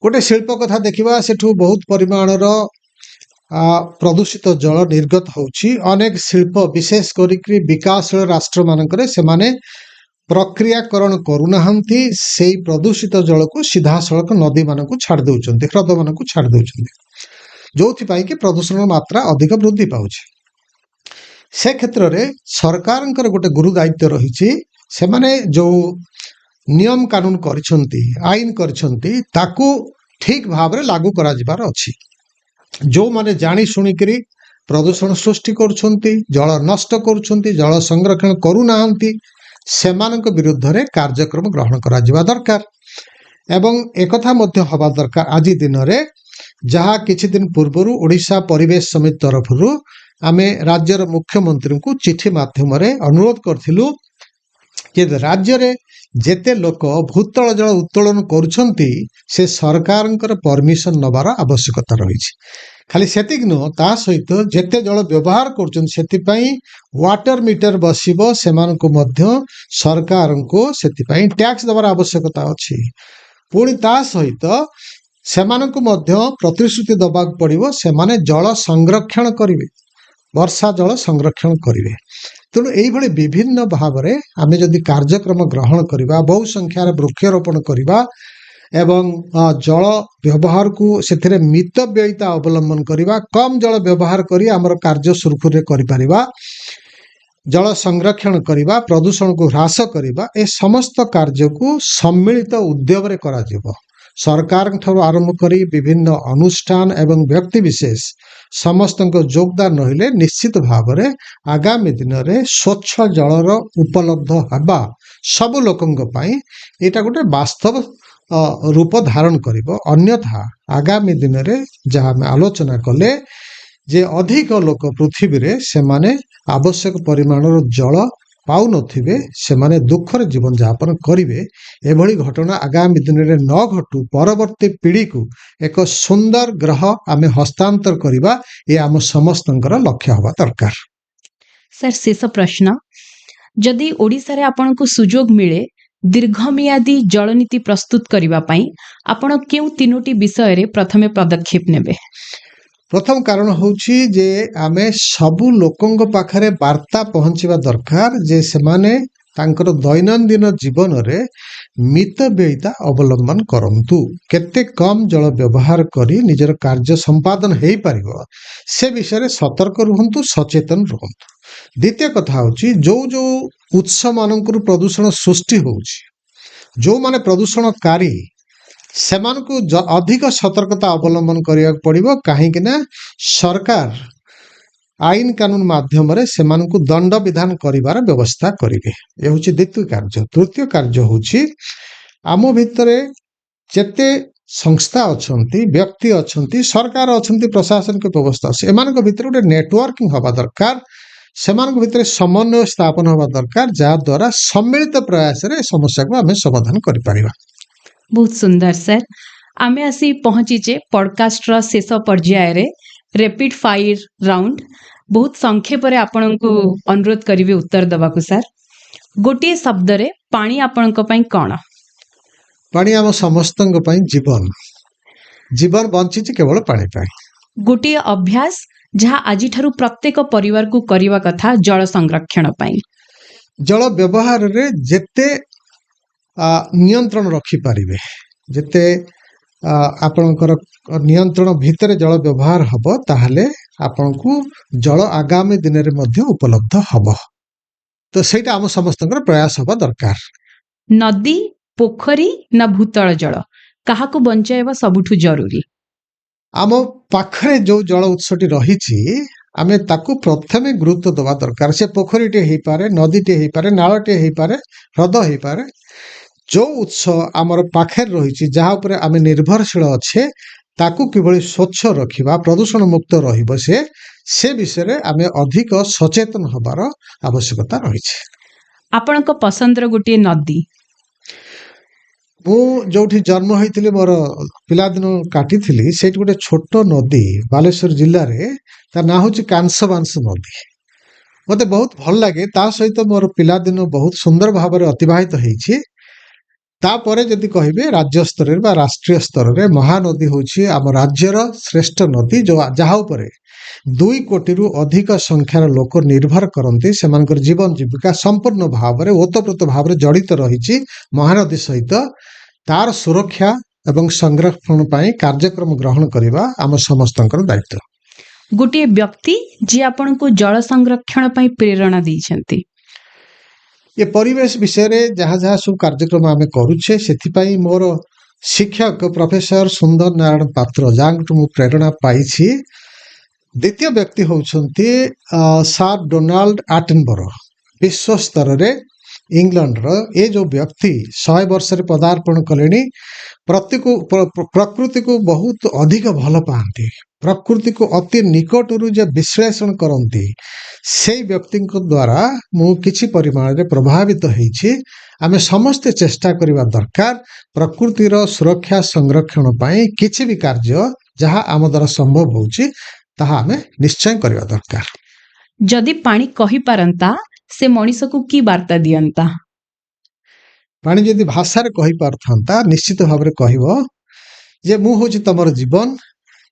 गोटे शिल्प कथा देखिबा सेठु बहुत परिमाणर प्रदूषित जल निर्गत होछि अनेक शिल्प विशेष करी विकासशील राष्ट्र मानकरे से माने प्रक्रियाकरण करूनाहांती से प्रदूषित जल को सीधा सड़क नदी मान को छाड़ दउचंती ह्रद मान को छाड़ दउचंती जोथि पाई कि प्रदूषण मात्रा अधिक वृद्धि पाउछि से क्षेत्र रे सरकारंकर गोटे गुरु दायित्व रहिछि से माने जो नियम कानून करिसंती आईन करिसंती ताकू ठीक भाव रे लागू करा जिबार अछि जो माने जानी सुनी करी प्रदूषण सृष्टि करुछंती जल नष्ट करुछंती जल संरक्षण करूनाहांती सेमानक विरुद्ध रे कार्यक्रम ग्रहण करा जिबा दरकार एवं एकथा मध्य हवा दरकार आज दिन रे जहाँ किछि दिन पूर्वरु ओडिशा परिवेश समिति तरफरु आमे राज्यर मुख्यमंत्री को चिठी माध्यम रे अनुरोध करथिलु कि राज्य रे जेते लोक भूतल जल उत्तोलन करुछंती से सरकारंकर परमिशन नबार आवश्यकता रहिछि ଖାଲି ସେତିକି ନୁହଁ, ତା ସହିତ ଯେତେ ଜଳ ବ୍ୟବହାର କରୁଛନ୍ତି ସେଥିପାଇଁ ୱାଟର ମିଟର ବସିବ, ସେମାନଙ୍କୁ ମଧ୍ୟ ସରକାରଙ୍କୁ ସେଥିପାଇଁ ଟ୍ୟାକ୍ସ ଦେବାର ଆବଶ୍ୟକତା ଅଛି। ପୁଣି ତା ସହିତ ସେମାନଙ୍କୁ ମଧ୍ୟ ପ୍ରତିଶ୍ରୁତି ଦେବାକୁ ପଡ଼ିବ, ସେମାନେ ଜଳ ସଂରକ୍ଷଣ କରିବେ, ବର୍ଷା ଜଳ ସଂରକ୍ଷଣ କରିବେ। ତେଣୁ ଏଇଭଳି ବିଭିନ୍ନ ଭାବରେ ଆମେ ଯଦି କାର୍ଯ୍ୟକ୍ରମ ଗ୍ରହଣ କରିବା, ବହୁ ସଂଖ୍ୟାରେ ବୃକ୍ଷରୋପଣ କରିବା ଏବଂ ଜଳ ବ୍ୟବହାରକୁ ସେଥିରେ ମିତବ୍ୟୟିତା ଅବଲମ୍ବନ କରିବା, କମ୍ ଜଳ ବ୍ୟବହାର କରି ଆମର କାର୍ଯ୍ୟ ସୁରୁଖୁରୁରେ କରିପାରିବା, ଜଳ ସଂରକ୍ଷଣ କରିବା, ପ୍ରଦୂଷଣକୁ ହ୍ରାସ କରିବା, ଏ ସମସ୍ତ କାର୍ଯ୍ୟକୁ ସମ୍ମିଳିତ ଉଦ୍ୟମରେ କରାଯିବ। ସରକାରଙ୍କ ଠାରୁ ଆରମ୍ଭ କରି ବିଭିନ୍ନ ଅନୁଷ୍ଠାନ ଏବଂ ବ୍ୟକ୍ତିବିଶେଷ ସମସ୍ତଙ୍କ ଯୋଗଦାନ ରହିଲେ ନିଶ୍ଚିତ ଭାବରେ ଆଗାମୀ ଦିନରେ ସ୍ୱଚ୍ଛ ଜଳର ଉପଲବ୍ଧ ହେବା ସବୁ ଲୋକଙ୍କ ପାଇଁ ଏଇଟା ଗୋଟେ ବାସ୍ତବ ରୂପ ଧାରଣ କରିବ। ଅନ୍ୟଥା ଆଗାମୀ ଦିନରେ ଯାହା ଆମେ ଆଲୋଚନା କଲେ ଯେ ଅଧିକ ଲୋକ ପୃଥିବୀରେ ସେମାନେ ଆବଶ୍ୟକ ପରିମାଣର ଜଳ ପାଉନଥିବେ, ସେମାନେ ଦୁଃଖରେ ଜୀବନଯାପନ କରିବେ। ଏଭଳି ଘଟଣା ଆଗାମୀ ଦିନରେ ନ ଘଟୁ ପରବର୍ତ୍ତୀ ପିଢ଼ିକୁ ଏକ ସୁନ୍ଦର ଗ୍ରହ ଆମେ ହସ୍ତାନ୍ତର କରିବା, ଏ ଆମ ସମସ୍ତଙ୍କର ଲକ୍ଷ୍ୟ ହେବା ଦରକାର। ସାର୍, ଶେଷ ପ୍ରଶ୍ନ, ଯଦି ଓଡ଼ିଶାରେ ଆପଣଙ୍କୁ ସୁଯୋଗ ମିଳେ ଦୀର୍ଘମିଆଦୀ ଜଳନୀତି ପ୍ରସ୍ତୁତ କରିବା ପାଇଁ, ଆପଣ କେଉଁ 3ଟି ବିଷୟରେ ପ୍ରଥମେ ପଦକ୍ଷେପ ନେବେ? ପ୍ରଥମ କାରଣ ହେଉଛି ଯେ ଆମେ ସବୁ ଲୋକଙ୍କ ପାଖରେ ବାର୍ତ୍ତା ପହଞ୍ଚିବା ଦରକାର ଯେ ସେମାନେ ତାଙ୍କର ଦୈନନ୍ଦିନ ଜୀବନରେ ମିତବ୍ୟୟିତା ଅବଲମ୍ବନ କରନ୍ତୁ, କେତେ କମ୍ ଜଳ ବ୍ୟବହାର କରି ନିଜର କାର୍ଯ୍ୟ ସମ୍ପାଦନ ହେଇପାରିବ ସେ ବିଷୟରେ ସତର୍କ ରୁହନ୍ତୁ, ସଚେତନ ରୁହନ୍ତୁ। ଦ୍ୱିତୀୟ କଥା ହେଉଛି ଯୋଉ ଉତ୍ସମାନଙ୍କରୁ ପ୍ରଦୂଷଣ ସୃଷ୍ଟି ହେଉଛି, ଯେଉଁମାନେ ପ୍ରଦୂଷଣକାରୀ ସେମାନଙ୍କୁ ଅଧିକ ସତର୍କତା ଅବଲମ୍ବନ କରିବାକୁ ପଡ଼ିବ, କାହିଁକି ନା ସରକାର ଆଇନ କାନୁନ ମାଧ୍ୟମରେ ସେମାନଙ୍କୁ ଦଣ୍ଡ ବିଧାନ କରିବାର ବ୍ୟବସ୍ଥା କରିବେ। ଏ ହେଉଛି ଦ୍ୱିତୀୟ କାର୍ଯ୍ୟ। ତୃତୀୟ କାର୍ଯ୍ୟ ହେଉଛି ଆମ ଭିତରେ ଯେତେ ସଂସ୍ଥା ଅଛନ୍ତି, ବ୍ୟକ୍ତି ଅଛନ୍ତି, ସରକାର ଅଛନ୍ତି, ପ୍ରଶାସନିକ ବ୍ୟବସ୍ଥା ଅଛି, ଏମାନଙ୍କ ଭିତରେ ଗୋଟେ ନେଟୱାର୍କିଂ ହେବା ଦରକାର, ସେମାନଙ୍କ ଭିତରେ ସମନ୍ୱୟ ସ୍ଥାପନ ହେବା ଦରକାର, ଯାହାଦ୍ୱାରା ସମ୍ମିଳିତ ପ୍ରୟାସରେ ଏ ସମସ୍ୟାକୁ ଆମେ ସମାଧାନ କରିପାରିବା। ବହୁତ ସୁନ୍ଦର ସାର୍, ଆମେ ଆସି ପହଞ୍ଚିଛେ ପଡକାଷ୍ଟର ଶେଷ ପର୍ଯ୍ୟାୟରେ, ରେପିଡ ଫାୟାର ରାଉଣ୍ଡ। ବହୁତ ସଂକ୍ଷେପରେ ଆପଣଙ୍କୁ ଅନୁରୋଧ କରିବି ଉତ୍ତର ଦେବାକୁ ସାର୍। ଗୋଟିଏ ଶବ୍ଦରେ ପାଣି ଆପଣଙ୍କ ପାଇଁ କ'ଣ? ପାଣି ଆମ ସମସ୍ତଙ୍କ ପାଇଁ ଜୀବନ। ଜୀବନ ବଞ୍ଚିଛି କେବଳ ପାଣି ପାଇଁ। ଗୋଟିଏ ଅଭ୍ୟାସ ଯାହା ଆଜିଠାରୁ ପ୍ରତ୍ୟେକ ପରିବାରକୁ କରିବା କଥା ଜଳ ସଂରକ୍ଷଣ ପାଇଁ। ଜଳ ବ୍ୟବହାରରେ ଯେତେ ନିୟନ୍ତ୍ରଣ ରଖିପାରିବେ, ଯେତେ ଆପଣଙ୍କର ନିୟନ୍ତ୍ରଣ ଭିତରେ ଜଳ ବ୍ୟବହାର ହେବ, ତାହେଲେ ଆପଣଙ୍କୁ ଜଳ ଆଗାମୀ ଦିନରେ ମଧ୍ୟ ଉପଲବ୍ଧ ହେବ। ତ ସେଇଟା ଆମ ସମସ୍ତଙ୍କର ପ୍ରୟାସ ହେବା ଦରକାର। ନଦୀ, ପୋଖରୀ ନା ଭୂତଳ ଜଳ, କାହାକୁ ବଞ୍ଚାଇବା ସବୁଠୁ ଜରୁରୀ? ଆମ ପାଖରେ ଯୋଉ ଜଳ ଉତ୍ସଟି ରହିଛି ଆମେ ତାକୁ ପ୍ରଥମେ ଗୁରୁତ୍ୱ ଦେବା ଦରକାର। ସେ ପୋଖରୀଟେ ହେଇପାରେ, ନଦୀଟେ ହେଇପାରେ, ନାଳଟେ ହେଇପାରେ, ହ୍ରଦ ହେଇପାରେ। ଯୋଉ ଉତ୍ସ ଆମର ପାଖରେ ରହିଛି, ଯାହା ଉପରେ ଆମେ ନିର୍ଭରଶୀଳ ଅଛେ, ତାକୁ କିଭଳି ସ୍ୱଚ୍ଛ ରଖିବା, ପ୍ରଦୂଷଣ ମୁକ୍ତ ରହିବ ସେ ବିଷୟରେ ଆମେ ଅଧିକ ସଚେତନ ହେବାର ଆବଶ୍ୟକତା ରହିଛି। ଆପଣଙ୍କ ପସନ୍ଦର ଗୋଟିଏ ନଦୀ? ମୁଁ ଯୋଉଠି ଜନ୍ମ ହେଇଥିଲି, ମୋର ପିଲାଦିନ କାଟିଥିଲି, ସେଇଠି ଗୋଟେ ଛୋଟ ନଦୀ ବାଲେଶ୍ୱର ଜିଲ୍ଲାରେ, ତା ନାଁ ହେଉଛି କାଂସବାଂଶ ନଦୀ। ମତେ ବହୁତ ଭଲ ଲାଗେ, ତା ସହିତ ମୋର ପିଲାଦିନ ବହୁତ ସୁନ୍ଦର ଭାବରେ ଅତିବାହିତ ହେଇଛି। ତାପରେ ଯଦି କହିବେ ରାଜ୍ୟ ସ୍ତରରେ ବା ରାଷ୍ଟ୍ରୀୟ ସ୍ତରରେ, ମହାନଦୀ ହେଉଛି ଆମ ରାଜ୍ୟର ଶ୍ରେଷ୍ଠ ନଦୀ, ଯାହା ଉପରେ 2 କୋଟିରୁ ଅଧିକ ସଂଖ୍ୟାର ଲୋକ ନିର୍ଭର କରନ୍ତି। ସେମାନଙ୍କର ଜୀବନ ଜୀବିକା ସମ୍ପୂର୍ଣ୍ଣ ଭାବରେ ଓତପ୍ରୋତ ଭାବରେ ଜଡ଼ିତ ରହିଛି ମହାନଦୀ ସହିତ। ତାର ସୁରକ୍ଷା ଏବଂ ସଂରକ୍ଷଣ ପାଇଁ କାର୍ଯ୍ୟକ୍ରମ ଗ୍ରହଣ କରିବା ଆମ ସମସ୍ତଙ୍କର ଦାୟିତ୍ୱ। ଗୋଟିଏ ବ୍ୟକ୍ତି ଯିଏ ଆପଣଙ୍କୁ ଜଳ ସଂରକ୍ଷଣ ପାଇଁ ପ୍ରେରଣା ଦେଇଛନ୍ତି? ଏ ପରିବେଶ ବିଷୟରେ ଯାହା ସବୁ କାର୍ଯ୍ୟକ୍ରମ ଆମେ କରୁଛେ, ସେଥିପାଇଁ ମୋର ଶିକ୍ଷକ ପ୍ରଫେସର ସୁନ୍ଦର ନାରାୟଣ ପାତ୍ର, ଯାହାଙ୍କଠୁ ମୁଁ ପ୍ରେରଣା ପାଇଛି। ଦ୍ୱିତୀୟ ବ୍ୟକ୍ତି ହେଉଛନ୍ତି ସାର୍ ଡୋନାଲ୍ଡ ଆଟେନବରୋ, ବିଶ୍ୱ ସ୍ତରରେ ଇଂଲଣ୍ଡର ଏ ଯୋଉ ବ୍ୟକ୍ତି 100 ବର୍ଷରେ ପଦାର୍ପଣ କଲେଣି। ପ୍ରକୃତିକୁ ବହୁତ ଅଧିକ ଭଲ ପାଆନ୍ତି, ପ୍ରକୃତିକୁ ଅତି ନିକଟରୁ ଯେ ବିଶ୍ଳେଷଣ କରନ୍ତି, ସେଇ ବ୍ୟକ୍ତିଙ୍କ ଦ୍ୱାରା ମୁଁ କିଛି ପରିମାଣରେ ପ୍ରଭାବିତ ହେଇଛି। ଆମେ ସମସ୍ତେ ଚେଷ୍ଟା କରିବା ଦରକାର ପ୍ରକୃତିର ସୁରକ୍ଷା ସଂରକ୍ଷଣ ପାଇଁ କିଛି ବି କାର୍ଯ୍ୟ ଯାହା ଆମ ଦ୍ୱାରା ସମ୍ଭବ ହେଉଛି ତାହା ଆମେ ନିଶ୍ଚୟ କରିବା ଦରକାର। ଯଦି ପାଣି କହିପାରନ୍ତା ସେ ମଣିଷକୁ କି ବାର୍ତ୍ତା ଦିଅନ୍ତା? ପାଣି ଯଦି ଭାଷାରେ କହିପାରୁଥାନ୍ତା ନିଶ୍ଚିତ ଭାବରେ କହିବ ଯେ ମୁଁ ହେଉଛି ତମର ଜୀବନ,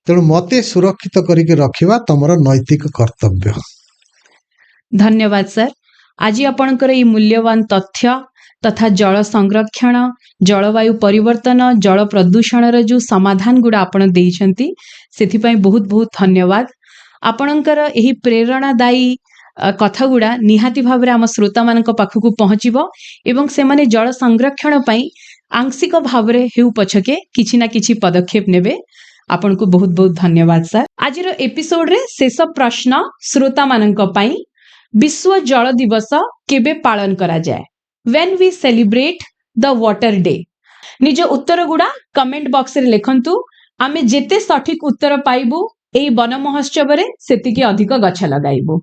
ତେଣୁ ମତେ ସୁରକ୍ଷିତ କରିକି ରଖିବା ତମର ନୈତିକ କର୍ତ୍ତବ୍ୟ। ଧନ୍ୟବାଦ ସାର୍। ଆଜି ଆପଣଙ୍କର ଏହି ମୂଲ୍ୟବାନ ତଥ୍ୟ ତଥା ଜଳ ସଂରକ୍ଷଣ, ଜଳବାୟୁ ପରିବର୍ତ୍ତନ, ଜଳ ପ୍ରଦୂଷଣର ଯେଉଁ ସମାଧାନ ଗୁଡ଼ା ଆପଣ ଦେଇଛନ୍ତି ସେଥିପାଇଁ ବହୁତ ବହୁତ ଧନ୍ୟବାଦ। ଆପଣଙ୍କର ଏହି ପ୍ରେରଣାଦାୟୀ କଥା ଗୁଡ଼ା ନିହାତି ଭାବରେ ଆମ ଶ୍ରୋତାମାନଙ୍କ ପାଖକୁ ପହଞ୍ଚିବ ଏବଂ ସେମାନେ ଜଳ ସଂରକ୍ଷଣ ପାଇଁ ଆଂଶିକ ଭାବରେ ହେଉ ପଛକେ କିଛି ନା କିଛି ପଦକ୍ଷେପ ନେବେ। ଆପଣଙ୍କୁ ବହୁତ ବହୁତ ଧନ୍ୟବାଦ ସାର୍। ଆଜିର ଏପିସୋଡରେ ଶେଷ ପ୍ରଶ୍ନ ଶ୍ରୋତାମାନଙ୍କ ପାଇଁ, ବିଶ୍ୱ ଜଳ ଦିବସ କେବେ ପାଳନ କରାଯାଏ? When we celebrate the water day? ନିଜ ଉତ୍ତର ଗୁଡ଼ା କମେଣ୍ଟ ବକ୍ସରେ ଲେଖନ୍ତୁ। ଆମେ ଯେତେ ସଠିକ ଉତ୍ତର ପାଇବୁ ଏହି ବନ ମହୋତ୍ସବରେ ସେତିକି ଅଧିକ ଗଛ ଲଗାଇବୁ।